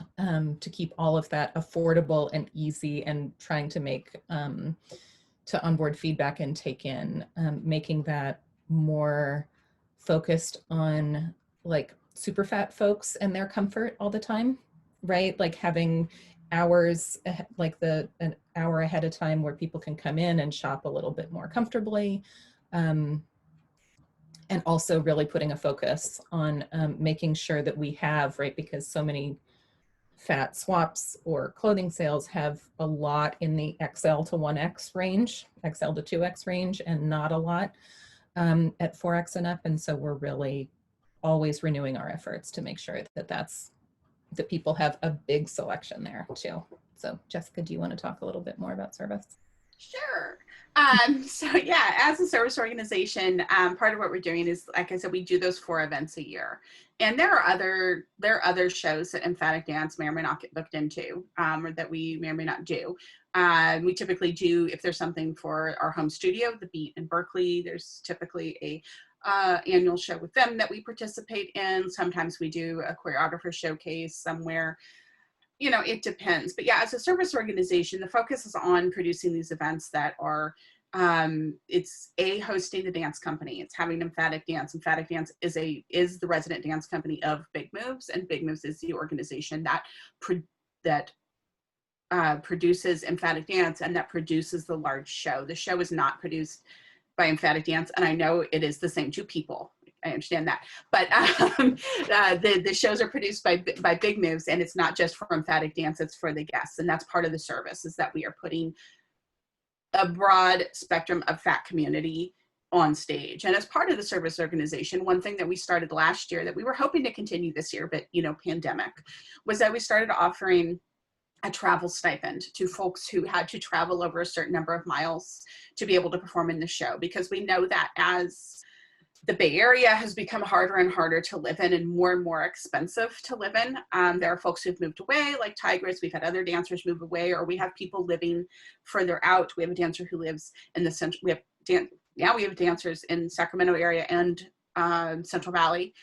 all of that affordable and easy, and trying to make to onboard feedback and take in, making that more focused on like super fat folks and their comfort all the time, right? Like having hours, like an hour ahead of time where people can come in and shop a little bit more comfortably. And also really putting a focus on making sure that we have, right, because so many fat swaps or clothing sales have a lot in the XL to 1X range, XL to 2X range, and not a lot at 4X and up. And so we're really always renewing our efforts to make sure that that people have a big selection there too. So Jessica, do you want to talk a little bit more about service? Sure. So yeah, as a service organization, part of what we're doing is, like I said, we do those 4 events a year, and there are other shows that emFATic Dance may or may not get booked into, or that we may or may not do. We typically do, if there's something for our home studio, the Beat in Berkeley, there's typically a annual show with them that we participate in. Sometimes we do a choreographer showcase somewhere. You know, it depends. But yeah, as a service organization, the focus is on producing these events that are, it's hosting the dance company. It's having emFATic Dance. emFATic Dance is the resident dance company of Big Moves, and Big Moves is the organization that produces emFATic Dance and that produces the large show. The show is not produced by emFATic Dance, and I know it is the same 2 people. I understand that, but the shows are produced by Big Moves, and it's not just for emFATic Dance, it's for the guests, and that's part of the service, is that we are putting a broad spectrum of fat community on stage. And as part of the service organization, one thing that we started last year that we were hoping to continue this year, but pandemic, was that we started offering a travel stipend to folks who had to travel over a certain number of miles to be able to perform in the show, because we know that as the Bay Area has become harder and harder to live in and more expensive to live in. There are folks who've moved away, like Tigress. We've had other dancers move away, or we have people living further out. We have a dancer who lives in the central. We have dancers in Sacramento area and Central Valley,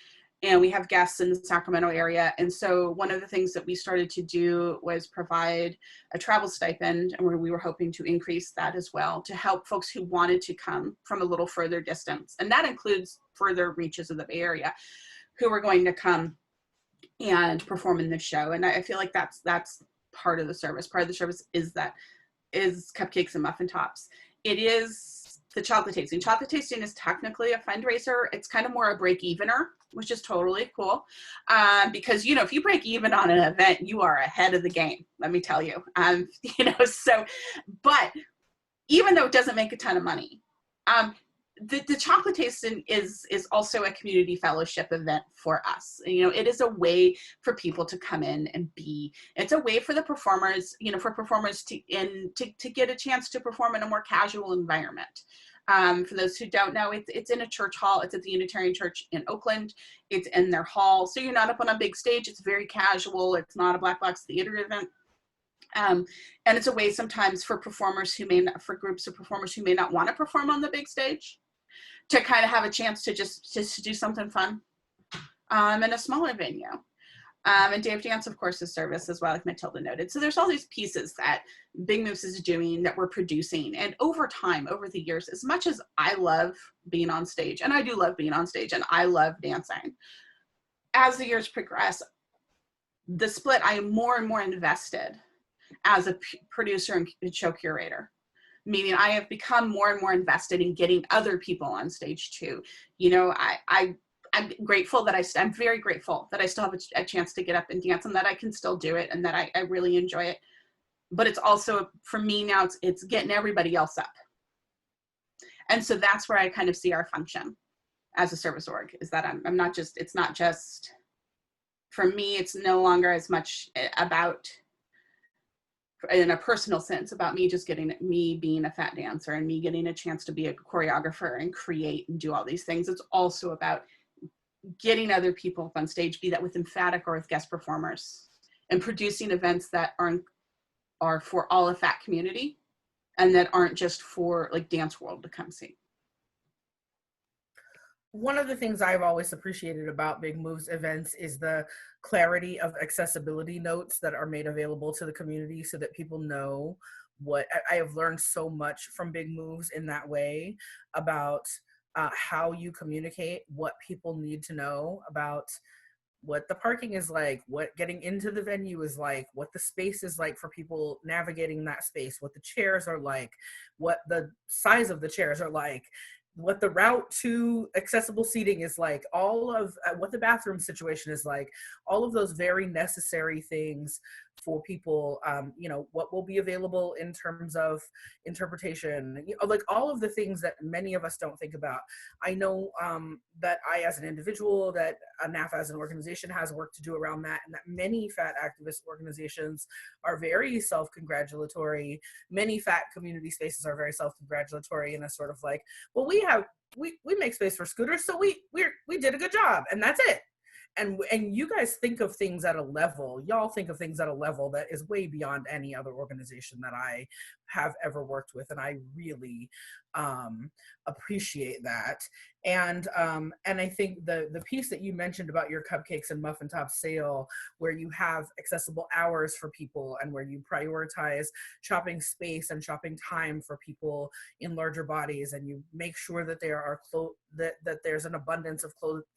and we have guests in the Sacramento area. And so one of the things that we started to do was provide a travel stipend, and we were hoping to increase that as well to help folks who wanted to come from a little further distance. And that includes further reaches of the Bay Area who are going to come and perform in the show. And I feel like that's part of the service. Part of the service is cupcakes and muffin tops. It is the chocolate tasting. Chocolate tasting is technically a fundraiser. It's kind of more a break evener, which is totally cool. Because, if you break even on an event, you are ahead of the game, let me tell you. But even though it doesn't make a ton of money, the chocolate tasting is also a community fellowship event for us. It is a way for people to come in and it's a way for the performers, to get a chance to perform in a more casual environment. For those who don't know, it's in a church hall. It's at the Unitarian Church in Oakland. It's in their hall. So you're not up on a big stage. It's very casual. It's not a black box theater event. And it's a way sometimes for for groups of performers who may not want to perform on the big stage, to kind of have a chance to just do something fun in a smaller venue. And Day of Dance, of course, is service as well, like Matilda noted. So there's all these pieces that Big Moves is doing, that we're producing. And over time, over the years, as much as I love being on stage, and I do love being on stage, and I love dancing, as the years progress, the split, I am more and more invested as a producer and show curator. Meaning I have become more and more invested in getting other people on stage too. I'm grateful that I'm very grateful that I still have a chance to get up and dance, and that I can still do it, and that I really enjoy it. But it's also, for me now, it's getting everybody else up. And so that's where I kind of see our function as a service org, is that I'm not just, it's not just, for me, it's no longer as much about, in a personal sense, about me being a fat dancer and me getting a chance to be a choreographer and create and do all these things. It's also about getting other people up on stage, be that with emFATic or with guest performers, and producing events that are for all of fat community, and that aren't just for like dance world to come see. One of the things I've always appreciated about Big Moves events is the clarity of accessibility notes that are made available to the community so that people know what I have learned so much from Big Moves in that way about how you communicate, what people need to know about what the parking is like, what getting into the venue is like, what the space is like for people navigating that space, what the chairs are like, what the size of the chairs are like, what the route to accessible seating is like, all of what the bathroom situation is like, all of those very necessary things for people, what will be available in terms of interpretation, like all of the things that many of us don't think about. I know that I, as an individual, that NAAFA as an organization has work to do around that, and that many fat activist organizations are very self-congratulatory. Many fat community spaces are very self-congratulatory in a sort of like, well, we make space for scooters, so we did a good job, and that's it. And you guys think of things at a level, y'all think of things at a level that is way beyond any other organization that I have ever worked with, and I really appreciate that. And I think the piece that you mentioned about your cupcakes and muffin top sale, where you have accessible hours for people and where you prioritize shopping space and shopping time for people in larger bodies, and you make sure that there are that there's an abundance of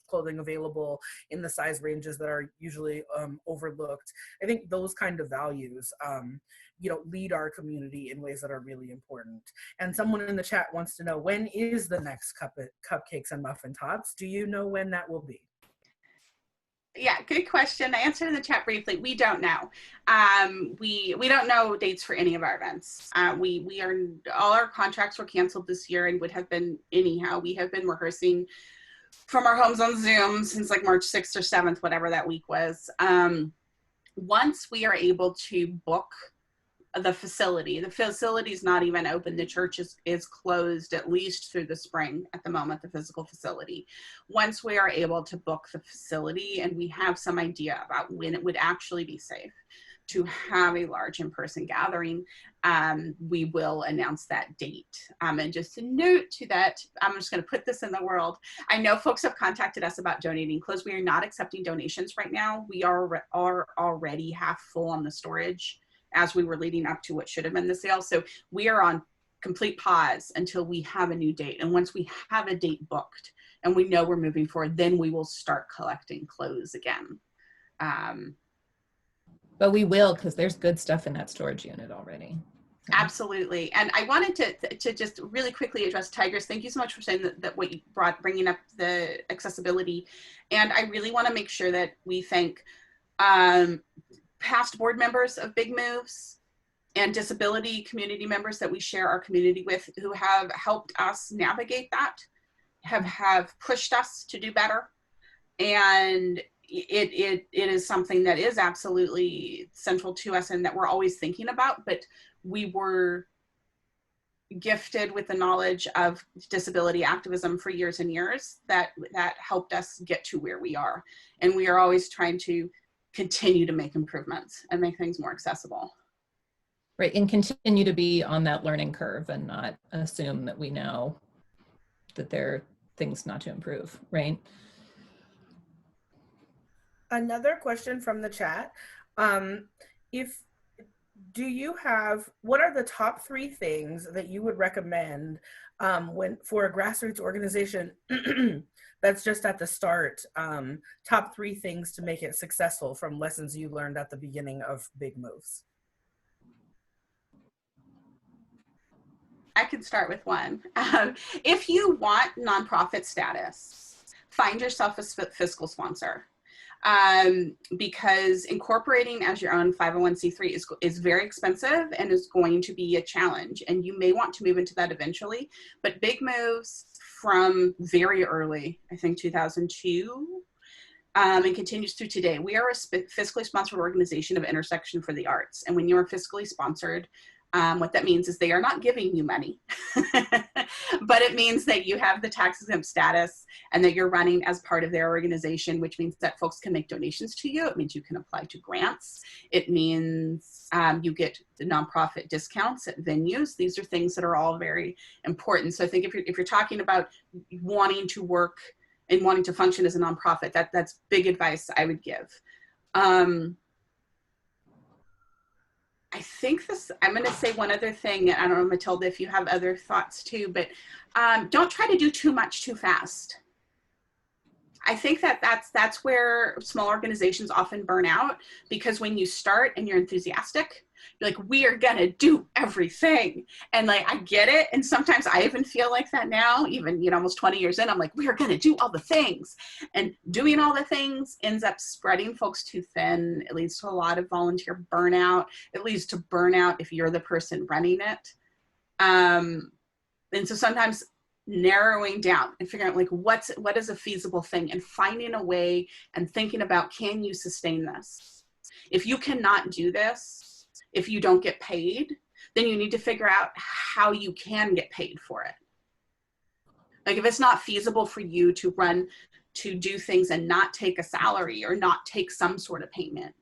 clothing available in the size ranges that are usually overlooked. I think those kind of values lead our community in ways that are really important. And someone in the chat wants to know, when is the next cupcakes and muffin tops? Do you know when that will be? Yeah, good question. I answered in the chat briefly. We don't know. We don't know dates for any of our events. All our contracts were canceled this year and would have been anyhow. We have been rehearsing from our homes on Zoom since like March 6th or 7th, whatever that week was. Once we are able to book the facility is not even open. The church is closed at least through the spring at the moment, the physical facility. Once we are able to book the facility and we have some idea about when it would actually be safe to have a large in-person gathering, we will announce that date. And just a note to that, I'm just going to put this in the world. I know folks have contacted us about donating clothes. We are not accepting donations right now. We are already half full on the storage as we were leading up to what should have been the sale. So we are on complete pause until we have a new date. And once we have a date booked and we know we're moving forward, then we will start collecting clothes again. But we will, because there's good stuff in that storage unit already. Absolutely. And I wanted to just really quickly address Tigress. Thank you so much for saying that what you bringing up the accessibility. And I really want to make sure that we thank past board members of Big Moves and disability community members that we share our community with, who have helped us navigate that, have pushed us to do better. And it is something that is absolutely central to us and that we're always thinking about, but we were gifted with the knowledge of disability activism for years and years that helped us get to where we are. And we are always trying to continue to make improvements and make things more accessible. Right, and continue to be on that learning curve and not assume that we know that there are things not to improve, right? Another question from the chat. What are the top 3 things that you would recommend for a grassroots organization that's just at the start, top 3 things to make it successful from lessons you learned at the beginning of Big Moves? I can start with one. If you want nonprofit status, find yourself a fiscal sponsor. Because incorporating as your own 501c3 is very expensive and is going to be a challenge, and you may want to move into that eventually. But Big Moves from very early, I think 2002, and continues through today, we are a fiscally sponsored organization of intersection for the arts. And when you are fiscally sponsored, What that means is they are not giving you money, but it means that you have the tax exempt status and that you're running as part of their organization, which means that folks can make donations to you. It means you can apply to grants. It means you get the nonprofit discounts at venues. These are things that are all very important. So I think if you're talking about wanting to work and wanting to function as a nonprofit, that's big advice I would give. I think I'm going to say one other thing. I don't know, Matilda, if you have other thoughts too, but don't try to do too much too fast. I think that's where small organizations often burn out, because when you start and you're enthusiastic, you're like, we are going to do everything. And like, I get it. And sometimes I even feel like that now, even, you know, almost 20 years in, I'm like, we are going to do all the things. And doing all the things ends up spreading folks too thin. It leads to a lot of volunteer burnout. It leads to burnout if you're the person running it. And so sometimes narrowing down and figuring out like what is a feasible thing, and finding a way and thinking about, can you sustain this? If you cannot do this, if you don't get paid, then you need to figure out how you can get paid for it. Like if it's not feasible for you to do things and not take a salary or not take some sort of payment,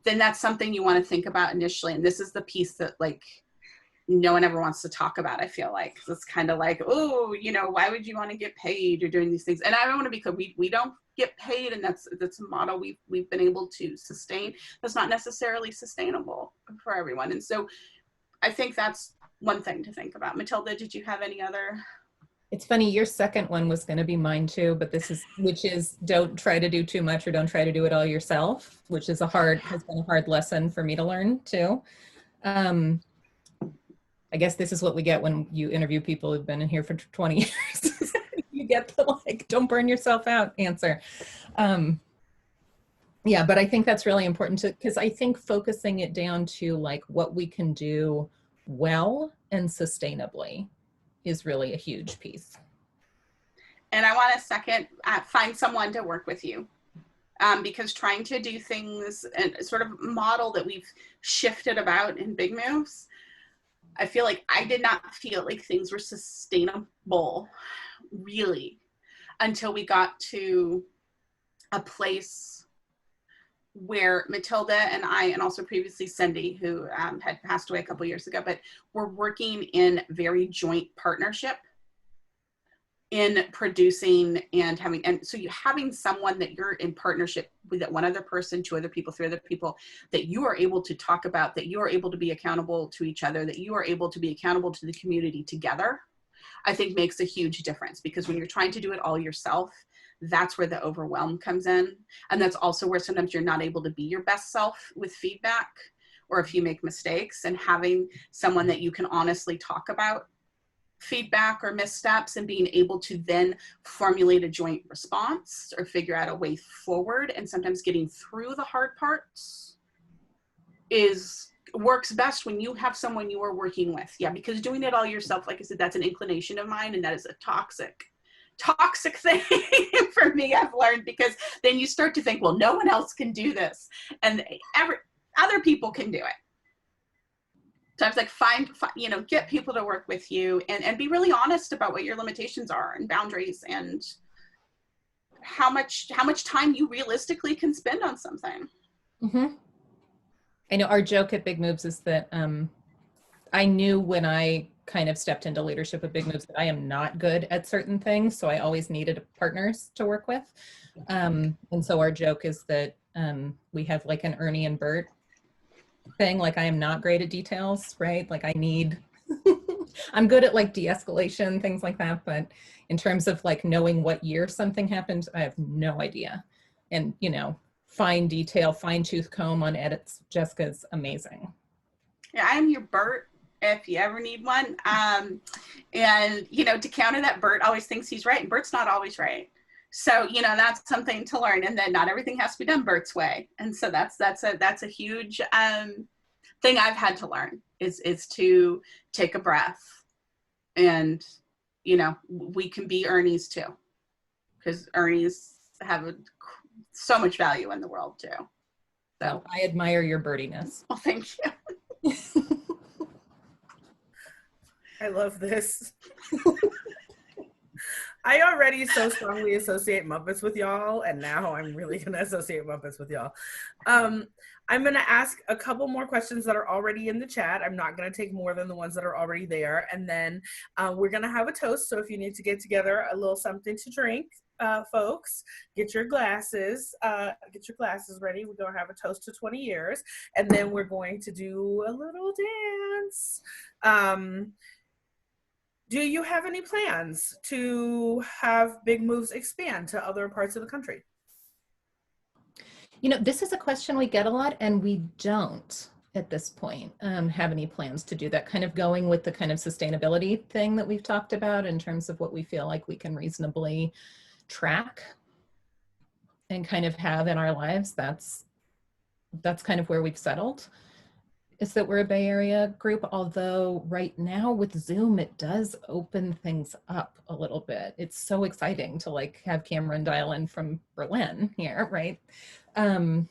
then that's something you want to think about initially. And this is the piece that like no one ever wants to talk about, I feel like. It's kind of like, oh, you know, why would you want to get paid? You're doing these things. And I don't want to be clear, we don't get paid, and that's a model we've been able to sustain. That's not necessarily sustainable for everyone. And so I think that's one thing to think about. Matilda, did you have any other? It's funny, your second one was going to be mine too, but which is don't try to do too much, or don't try to do it all yourself, which is has been a hard lesson for me to learn too. I guess this is what we get when you interview people who've been in here for 20 years. You get the like, don't burn yourself out answer. Yeah, but I think that's really important because I think focusing it down to like what we can do well and sustainably is really a huge piece. And I want to second, find someone to work with you. Because trying to do things and sort of model that we've shifted about in Big Moves, I feel like I did not feel like things were sustainable really until we got to a place where Matilda and I, and also previously Cindy, who had passed away a couple years ago, but we're working in very joint partnership in producing and having, and so you having someone that you're in partnership with, that one other person, two other people, three other people, that you are able to talk about, that you are able to be accountable to each other, that you are able to be accountable to the community together, I think makes a huge difference. Because when you're trying to do it all yourself, that's where the overwhelm comes in. And that's also where sometimes you're not able to be your best self with feedback, or if you make mistakes, and having someone that you can honestly talk about feedback or missteps and being able to then formulate a joint response or figure out a way forward, and sometimes getting through the hard parts works best when you have someone you are working with. Yeah, because doing it all yourself, like I said, that's an inclination of mine, and that is a toxic thing for me, I've learned, because then you start to think, well, no one else can do this, and other people can do it. So I was like, find, you know, get people to work with you, and be really honest about what your limitations are and boundaries, and how much time you realistically can spend on something. Mm-hmm. I know our joke at Big Moves is that I knew when I kind of stepped into leadership at Big Moves that I am not good at certain things, so I always needed partners to work with. And so our joke is that we have like an Ernie and Bert thing. Like, I am not great at details, right? Like, I need I'm good at like de-escalation, things like that, but in terms of like knowing what year something happened, I have no idea. And, you know, fine detail, fine tooth comb on edits, Jessica's amazing. Yeah, I am your Bert if you ever need one. And, you know, to counter that, Bert always thinks he's right, and Bert's not always right. So, you know, that's something to learn, and then not everything has to be done Bert's way. And so that's a huge thing I've had to learn is to take a breath. And, you know, we can be Ernies too, because Ernies have so much value in the world too. So I admire your birdiness. well, thank you. I love this. I already so strongly associate Muppets with y'all, and now I'm really gonna associate Muppets with y'all. I'm gonna ask a couple more questions that are already in the chat. I'm not gonna take more than the ones that are already there, and then we're gonna have a toast. So if you need to get together a little something to drink, folks, get your glasses ready. We're gonna have a toast to 20 years, and then we're going to do a little dance. Do you have any plans to have Big Moves expand to other parts of the country? You know, this is a question we get a lot, and we don't at this point have any plans to do that, kind of going with the kind of sustainability thing that we've talked about in terms of what we feel like we can reasonably track and kind of have in our lives. That's kind of where we've settled, is that we're a Bay Area group, although right now with Zoom, it does open things up a little bit. It's so exciting to like have Cameron dial in from Berlin here, right? And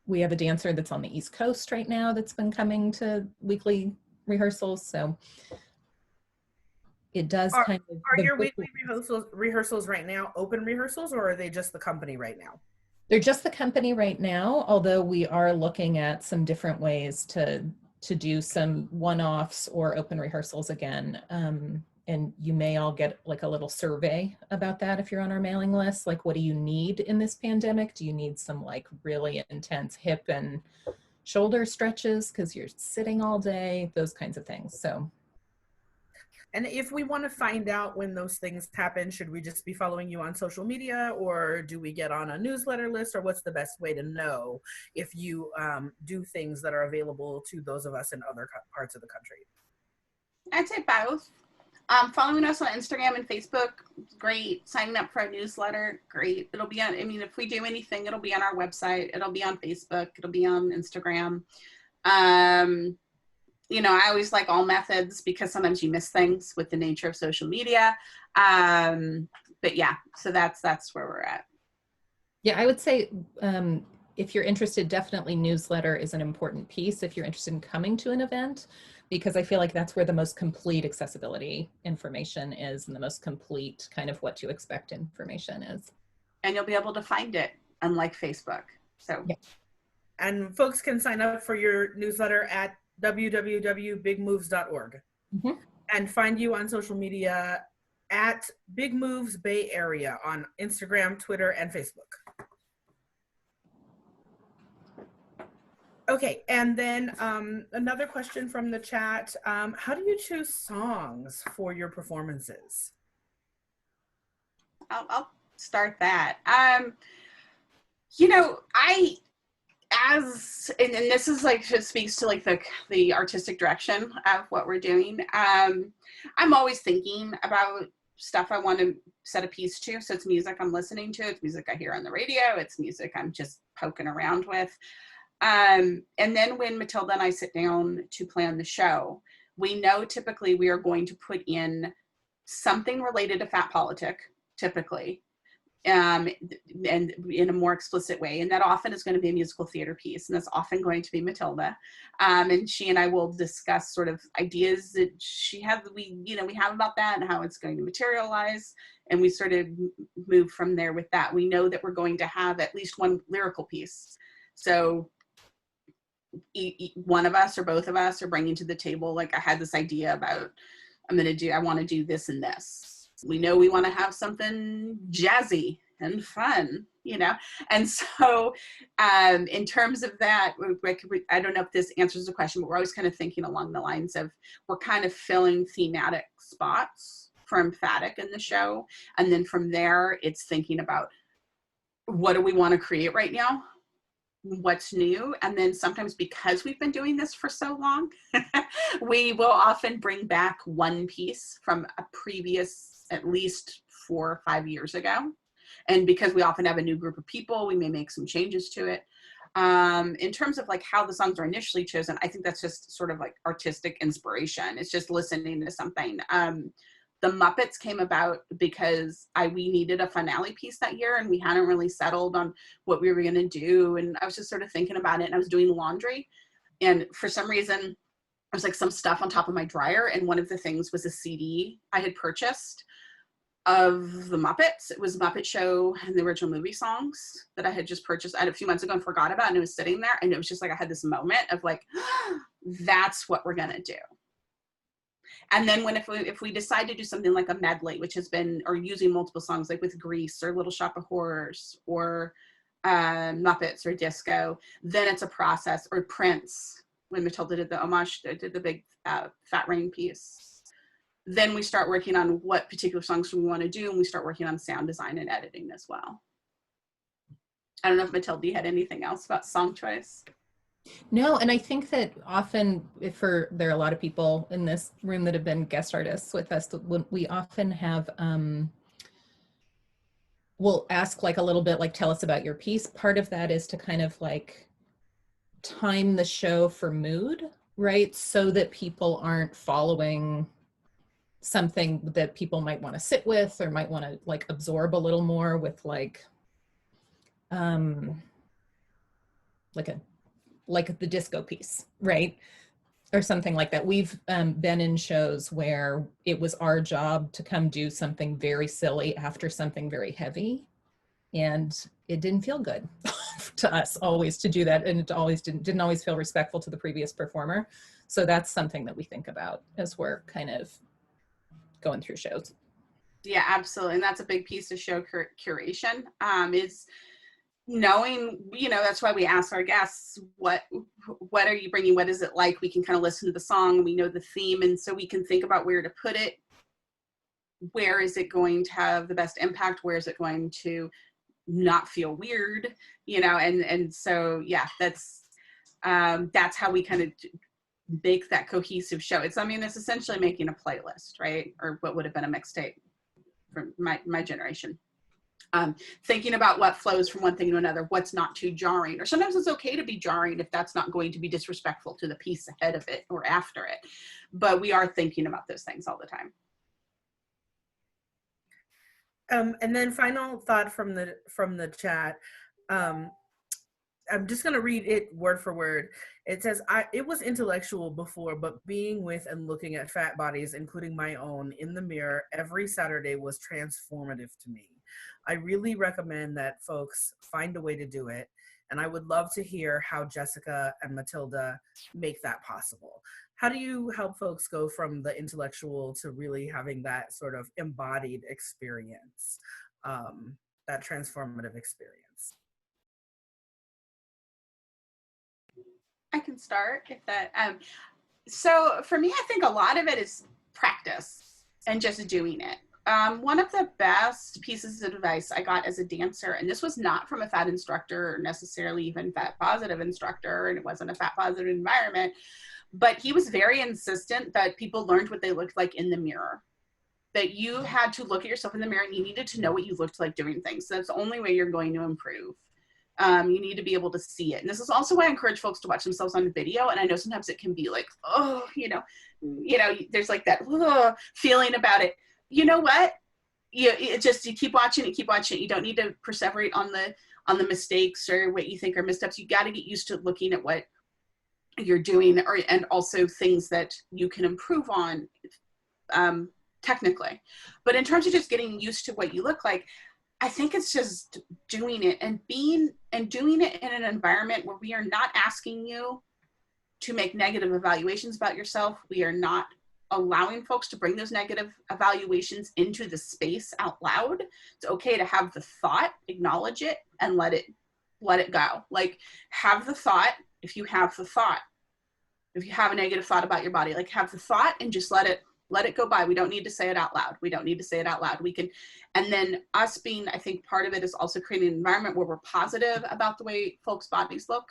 we have a dancer that's on the East Coast right now that's been coming to weekly rehearsals. So it does kind of— Are your weekly rehearsals right now open rehearsals, or are they just the company right now? They're just the company right now, although we are looking at some different ways to do some one-offs or open rehearsals again. And you may all get like a little survey about that if you're on our mailing list. Like, what do you need in this pandemic? Do you need some like really intense hip and shoulder stretches because you're sitting all day? Those kinds of things. So. And if we want to find out when those things happen, should we just be following you on social media, or do we get on a newsletter list, or what's the best way to know if you do things that are available to those of us in other parts of the country? I'd say both. Following us on Instagram and Facebook, great. Signing up for a newsletter, great. It'll be on, I mean, if we do anything, it'll be on our website. It'll be on Facebook. It'll be on Instagram. You know, I always like all methods because sometimes you miss things with the nature of social media. But yeah, so that's where we're at. Yeah, I would say if you're interested, definitely newsletter is an important piece if you're interested in coming to an event, because I feel like that's where the most complete accessibility information is and the most complete kind of what to expect information is. And you'll be able to find it, unlike Facebook. So, yeah. And folks can sign up for your newsletter at www.bigmoves.org and find you on social media at Big Moves Bay Area on Instagram, Twitter, and Facebook. Okay, and then another question from the chat. How do you choose songs for your performances? I'll start that. You know, and this is like, it speaks to like the artistic direction of what we're doing. I'm always thinking about stuff I want to set a piece to. So it's music I'm listening to, it's music I hear on the radio, it's music I'm just poking around with. And then when Matilda and I sit down to plan the show, we know typically we are going to put in something related to FATpolitic, typically. And in a more explicit way, and that often is going to be a musical theater piece, and that's often going to be Matilda, and she and I will discuss sort of ideas that we have about that and how it's going to materialize, and we sort of move from there with that. We know that we're going to have at least one lyrical piece, so one of us or both of us are bringing to the table, like, I had this idea about I want to do this and this. We know we want to have something jazzy and fun, you know? And so in terms of that, I don't know if this answers the question, but we're always kind of thinking along the lines of, we're kind of filling thematic spots from emFATic in the show. And then from there, it's thinking about, what do we want to create right now? What's new? And then sometimes, because we've been doing this for so long, we will often bring back one piece from a previous, at least 4 or 5 years ago. And because we often have a new group of people, we may make some changes to it. In terms of like how the songs are initially chosen, I think that's just sort of like artistic inspiration. It's just listening to something. The Muppets came about because we needed a finale piece that year, and we hadn't really settled on what we were going to do. And I was just sort of thinking about it, and I was doing laundry. And for some reason, was like some stuff on top of my dryer, and one of the things was a CD I had purchased of the Muppets. It was a Muppet Show and the original movie songs that I had just purchased a few months ago and forgot about, and it was sitting there, and it was just like I had this moment of like, that's what we're gonna do. And then if we decide to do something like a medley, which has been, or using multiple songs like with Grease or Little Shop of Horrors or Muppets or Disco, then it's a process. Or Prince, when Matilda did the homage, did the big Fat Rain piece. Then we start working on what particular songs we want to do, and we start working on sound design and editing as well. I don't know if Matilda, you had anything else about song choice? No, and I think that often there are a lot of people in this room that have been guest artists with us, we often have, we'll ask like a little bit, like, tell us about your piece. Part of that is to kind of like time the show for mood, right? So that people aren't following something that people might want to sit with or might want to like absorb a little more with like the disco piece, right? Or something like that. We've been in shows where it was our job to come do something very silly after something very heavy, and it didn't feel good to us always to do that, and it always didn't always feel respectful to the previous performer. So that's something that we think about as we're kind of going through shows. Yeah, absolutely. And that's a big piece of show curation, is knowing, that's why we ask our guests, what are you bringing? What is it like? We can kind of listen to the song, we know the theme, and so we can think about where to put it. Where is it going to have the best impact? Where is it going to not feel weird? And so, yeah, that's how we kind of make that cohesive show. It's essentially making a playlist, right? Or what would have been a mixtape from my generation. Thinking about what flows from one thing to another, what's not too jarring, or sometimes it's okay to be jarring if that's not going to be disrespectful to the piece ahead of it or after it. But we are thinking about those things all the time. And then final thought from the chat. I'm just going to read it word for word. It says, it was intellectual before, but being with and looking at fat bodies, including my own, in the mirror every Saturday was transformative to me. I really recommend that folks find a way to do it. And I would love to hear how Jessica and Matilda make that possible. How do you help folks go from the intellectual to really having that sort of embodied experience, that transformative experience? I can start if that. So for me, I think a lot of it is practice and just doing it. One of the best pieces of advice I got as a dancer, and this was not from a fat instructor or necessarily even fat positive instructor, and it wasn't a fat positive environment, but he was very insistent that people learned what they looked like in the mirror. That you had to look at yourself in the mirror and you needed to know what you looked like doing things. So that's the only way you're going to improve. You need to be able to see it. And this is also why I encourage folks to watch themselves on video. And I know sometimes it can be like, oh, there's like that feeling about it. You know what? You keep watching it, keep watching it. You don't need to perseverate on the mistakes or what you think are missteps. You got to get used to looking at what you're doing, and also things that you can improve on technically. But in terms of just getting used to what you look like, I think it's just doing it and doing it in an environment where we are not asking you to make negative evaluations about yourself. We are not allowing folks to bring those negative evaluations into the space out loud. It's okay to have the thought, acknowledge it, and let it go. Like, have the thought. If you have the thought, if you have a negative thought about your body, like, have the thought and just let it go by. We don't need to say it out loud. We can, and then us being, I think part of it is also creating an environment where we're positive about the way folks' bodies look,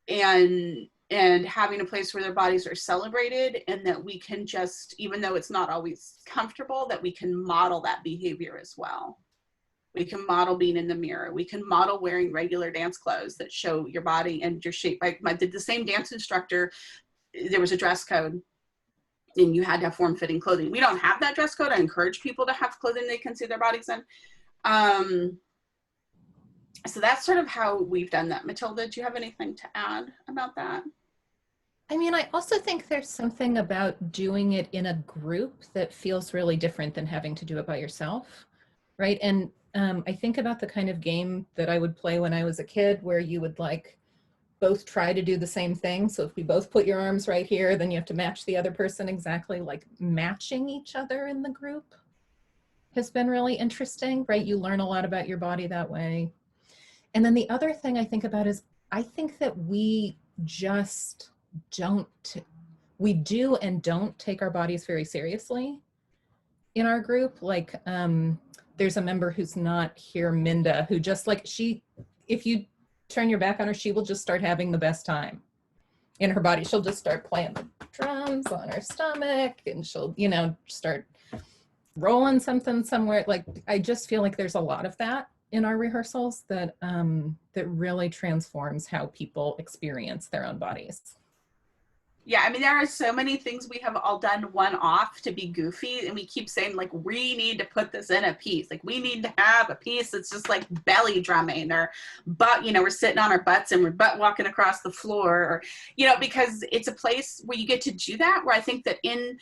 and having a place where their bodies are celebrated, and that we can just, even though it's not always comfortable, that we can model that behavior as well. We can model being in the mirror. We can model wearing regular dance clothes that show your body and your shape. I did the same dance instructor. There was a dress code, and you had to have form-fitting clothing. We don't have that dress code. I encourage people to have clothing they can see their bodies in. So that's sort of how we've done that. Matilda, do you have anything to add about that? I mean, I also think there's something about doing it in a group that feels really different than having to do it by yourself, right? And I think about the kind of game that I would play when I was a kid, where you would like both try to do the same thing. So if we both put your arms right here, then you have to match the other person exactly. Like matching each other in the group has been really interesting, right? You learn a lot about your body that way. And then the other thing I think about is I think that we just we do and don't take our bodies very seriously in our group. Like there's a member who's not here, Minda, who just like, if you turn your back on her, she will just start having the best time in her body. She'll just start playing the drums on her stomach, and she'll, you know, start rolling something somewhere. Like, I just feel like there's a lot of that in our rehearsals that that really transforms how people experience their own bodies. Yeah, I mean, there are so many things we have all done one-off to be goofy, and we keep saying, like, we need to put this in a piece. Like, we need to have a piece that's just like belly drumming, or butt, you know, we're sitting on our butts and we're butt walking across the floor, or, you know, because it's a place where you get to do that, where I think that in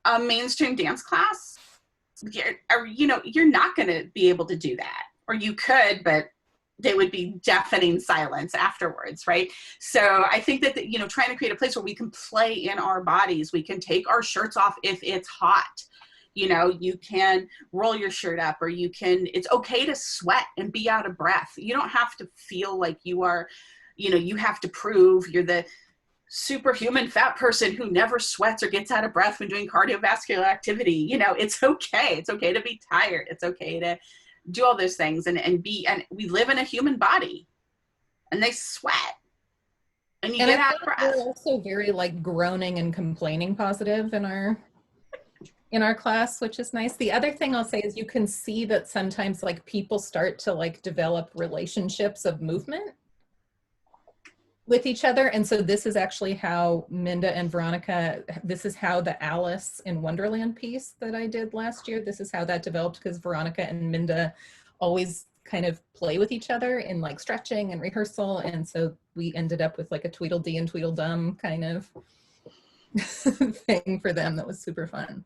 a mainstream dance class, you're not going to be able to do that. Or you could, but they would be deafening silence afterwards, right? So I think that, you know, trying to create a place where we can play in our bodies, we can take our shirts off if it's hot. You know, you can roll your shirt up, or you can, it's okay to sweat and be out of breath. You don't have to feel like you are, you know, you have to prove you're the superhuman fat person who never sweats or gets out of breath when doing cardiovascular activity. You know, it's okay. It's okay to be tired. It's okay to do all those things and we live in a human body, and they sweat, and you get out of breath. We're also very like groaning and complaining positive in our class, which is nice. The other thing I'll say is you can see that sometimes like people start to like develop relationships of movement with each other. And so this is actually how Minda and Veronica, this is how the Alice in Wonderland piece that I did last year, this is how that developed, because Veronica and Minda always kind of play with each other in like stretching and rehearsal. And so we ended up with like a Tweedledee and Tweedledum kind of thing for them that was super fun.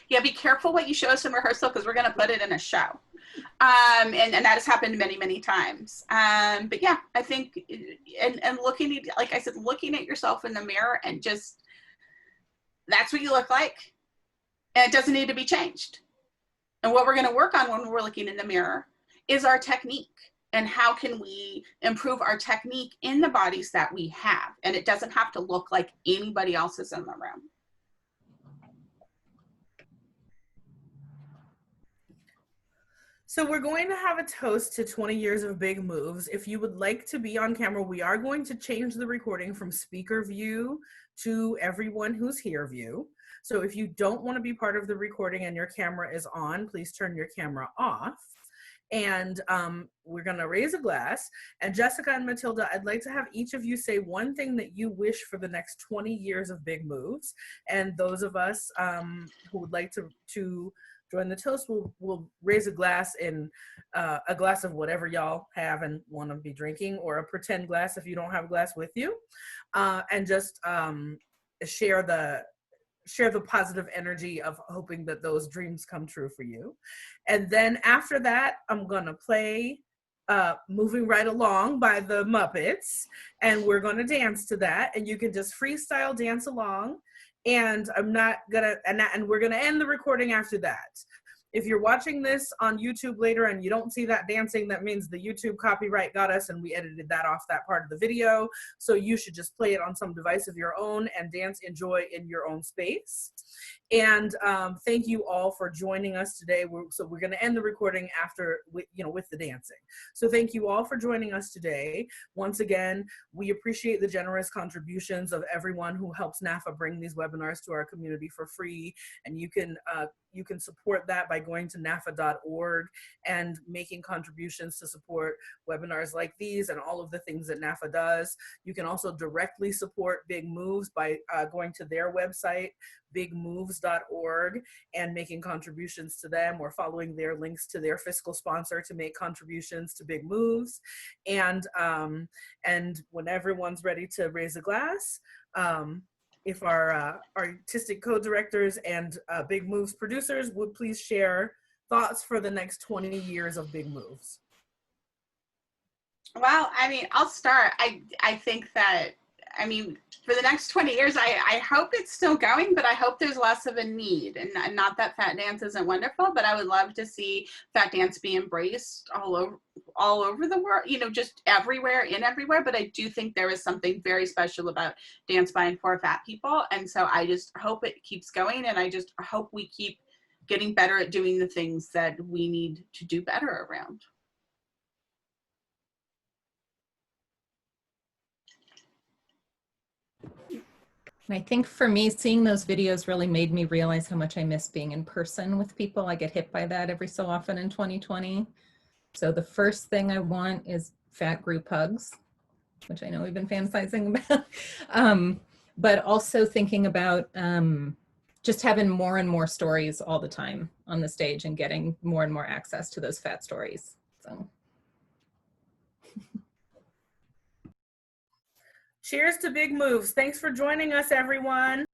Yeah, be careful what you show us in rehearsal, because we're going to put it in a show. And that has happened many, many times. But yeah, I think, and looking at, like I said, looking at yourself in the mirror, and just, that's what you look like. And it doesn't need to be changed. And what we're going to work on when we're looking in the mirror is our technique. And how can we improve our technique in the bodies that we have? And it doesn't have to look like anybody else's in the room. So we're going to have a toast to 20 years of Big Moves. If you would like to be on camera, we are going to change the recording from speaker view to everyone who's here view. So if you don't want to be part of the recording and your camera is on, please turn your camera off. And we're going to raise a glass. And Jessica and Matilda, I'd like to have each of you say one thing that you wish for the next 20 years of Big Moves. And those of us who would like to join the toast, we'll raise a glass in a glass of whatever y'all have and want to be drinking, or a pretend glass if you don't have a glass with you, and just share the positive energy of hoping that those dreams come true for you. And then after that, I'm gonna play Moving Right Along by the Muppets, and we're gonna dance to that, and you can just freestyle dance along. And I'm not gonna, and we're gonna end the recording after that. If you're watching this on YouTube later and you don't see that dancing, that means the YouTube copyright got us and we edited that off that part of the video. So you should just play it on some device of your own and dance, enjoy in your own space. And thank you all for joining us today. So we're gonna end the recording after, with the dancing. So thank you all for joining us today. Once again, we appreciate the generous contributions of everyone who helps NAAFA bring these webinars to our community for free. And you can support that by going to NAAFA.org and making contributions to support webinars like these and all of the things that NAAFA does. You can also directly support Big Moves by going to their website, bigmoves.org, and making contributions to them, or following their links to their fiscal sponsor to make contributions to Big Moves. And when everyone's ready to raise a glass, If our artistic co-directors and Big Moves producers would please share thoughts for the next 20 years of Big Moves. Well, I mean, I'll start. I think that, I mean, for the next 20 years, I hope it's still going, but I hope there's less of a need. And not that fat dance isn't wonderful, but I would love to see fat dance be embraced all over the world, you know, just everywhere, in everywhere. But I do think there is something very special about dance by and for fat people. And so I just hope it keeps going. And I just hope we keep getting better at doing the things that we need to do better around. And I think for me, seeing those videos really made me realize how much I miss being in person with people. I get hit by that every so often in 2020. So the first thing I want is fat group hugs, which I know we've been fantasizing about, but also thinking about just having more and more stories all the time on the stage and getting more and more access to those fat stories. So. Cheers to Big Moves. Thanks for joining us, everyone.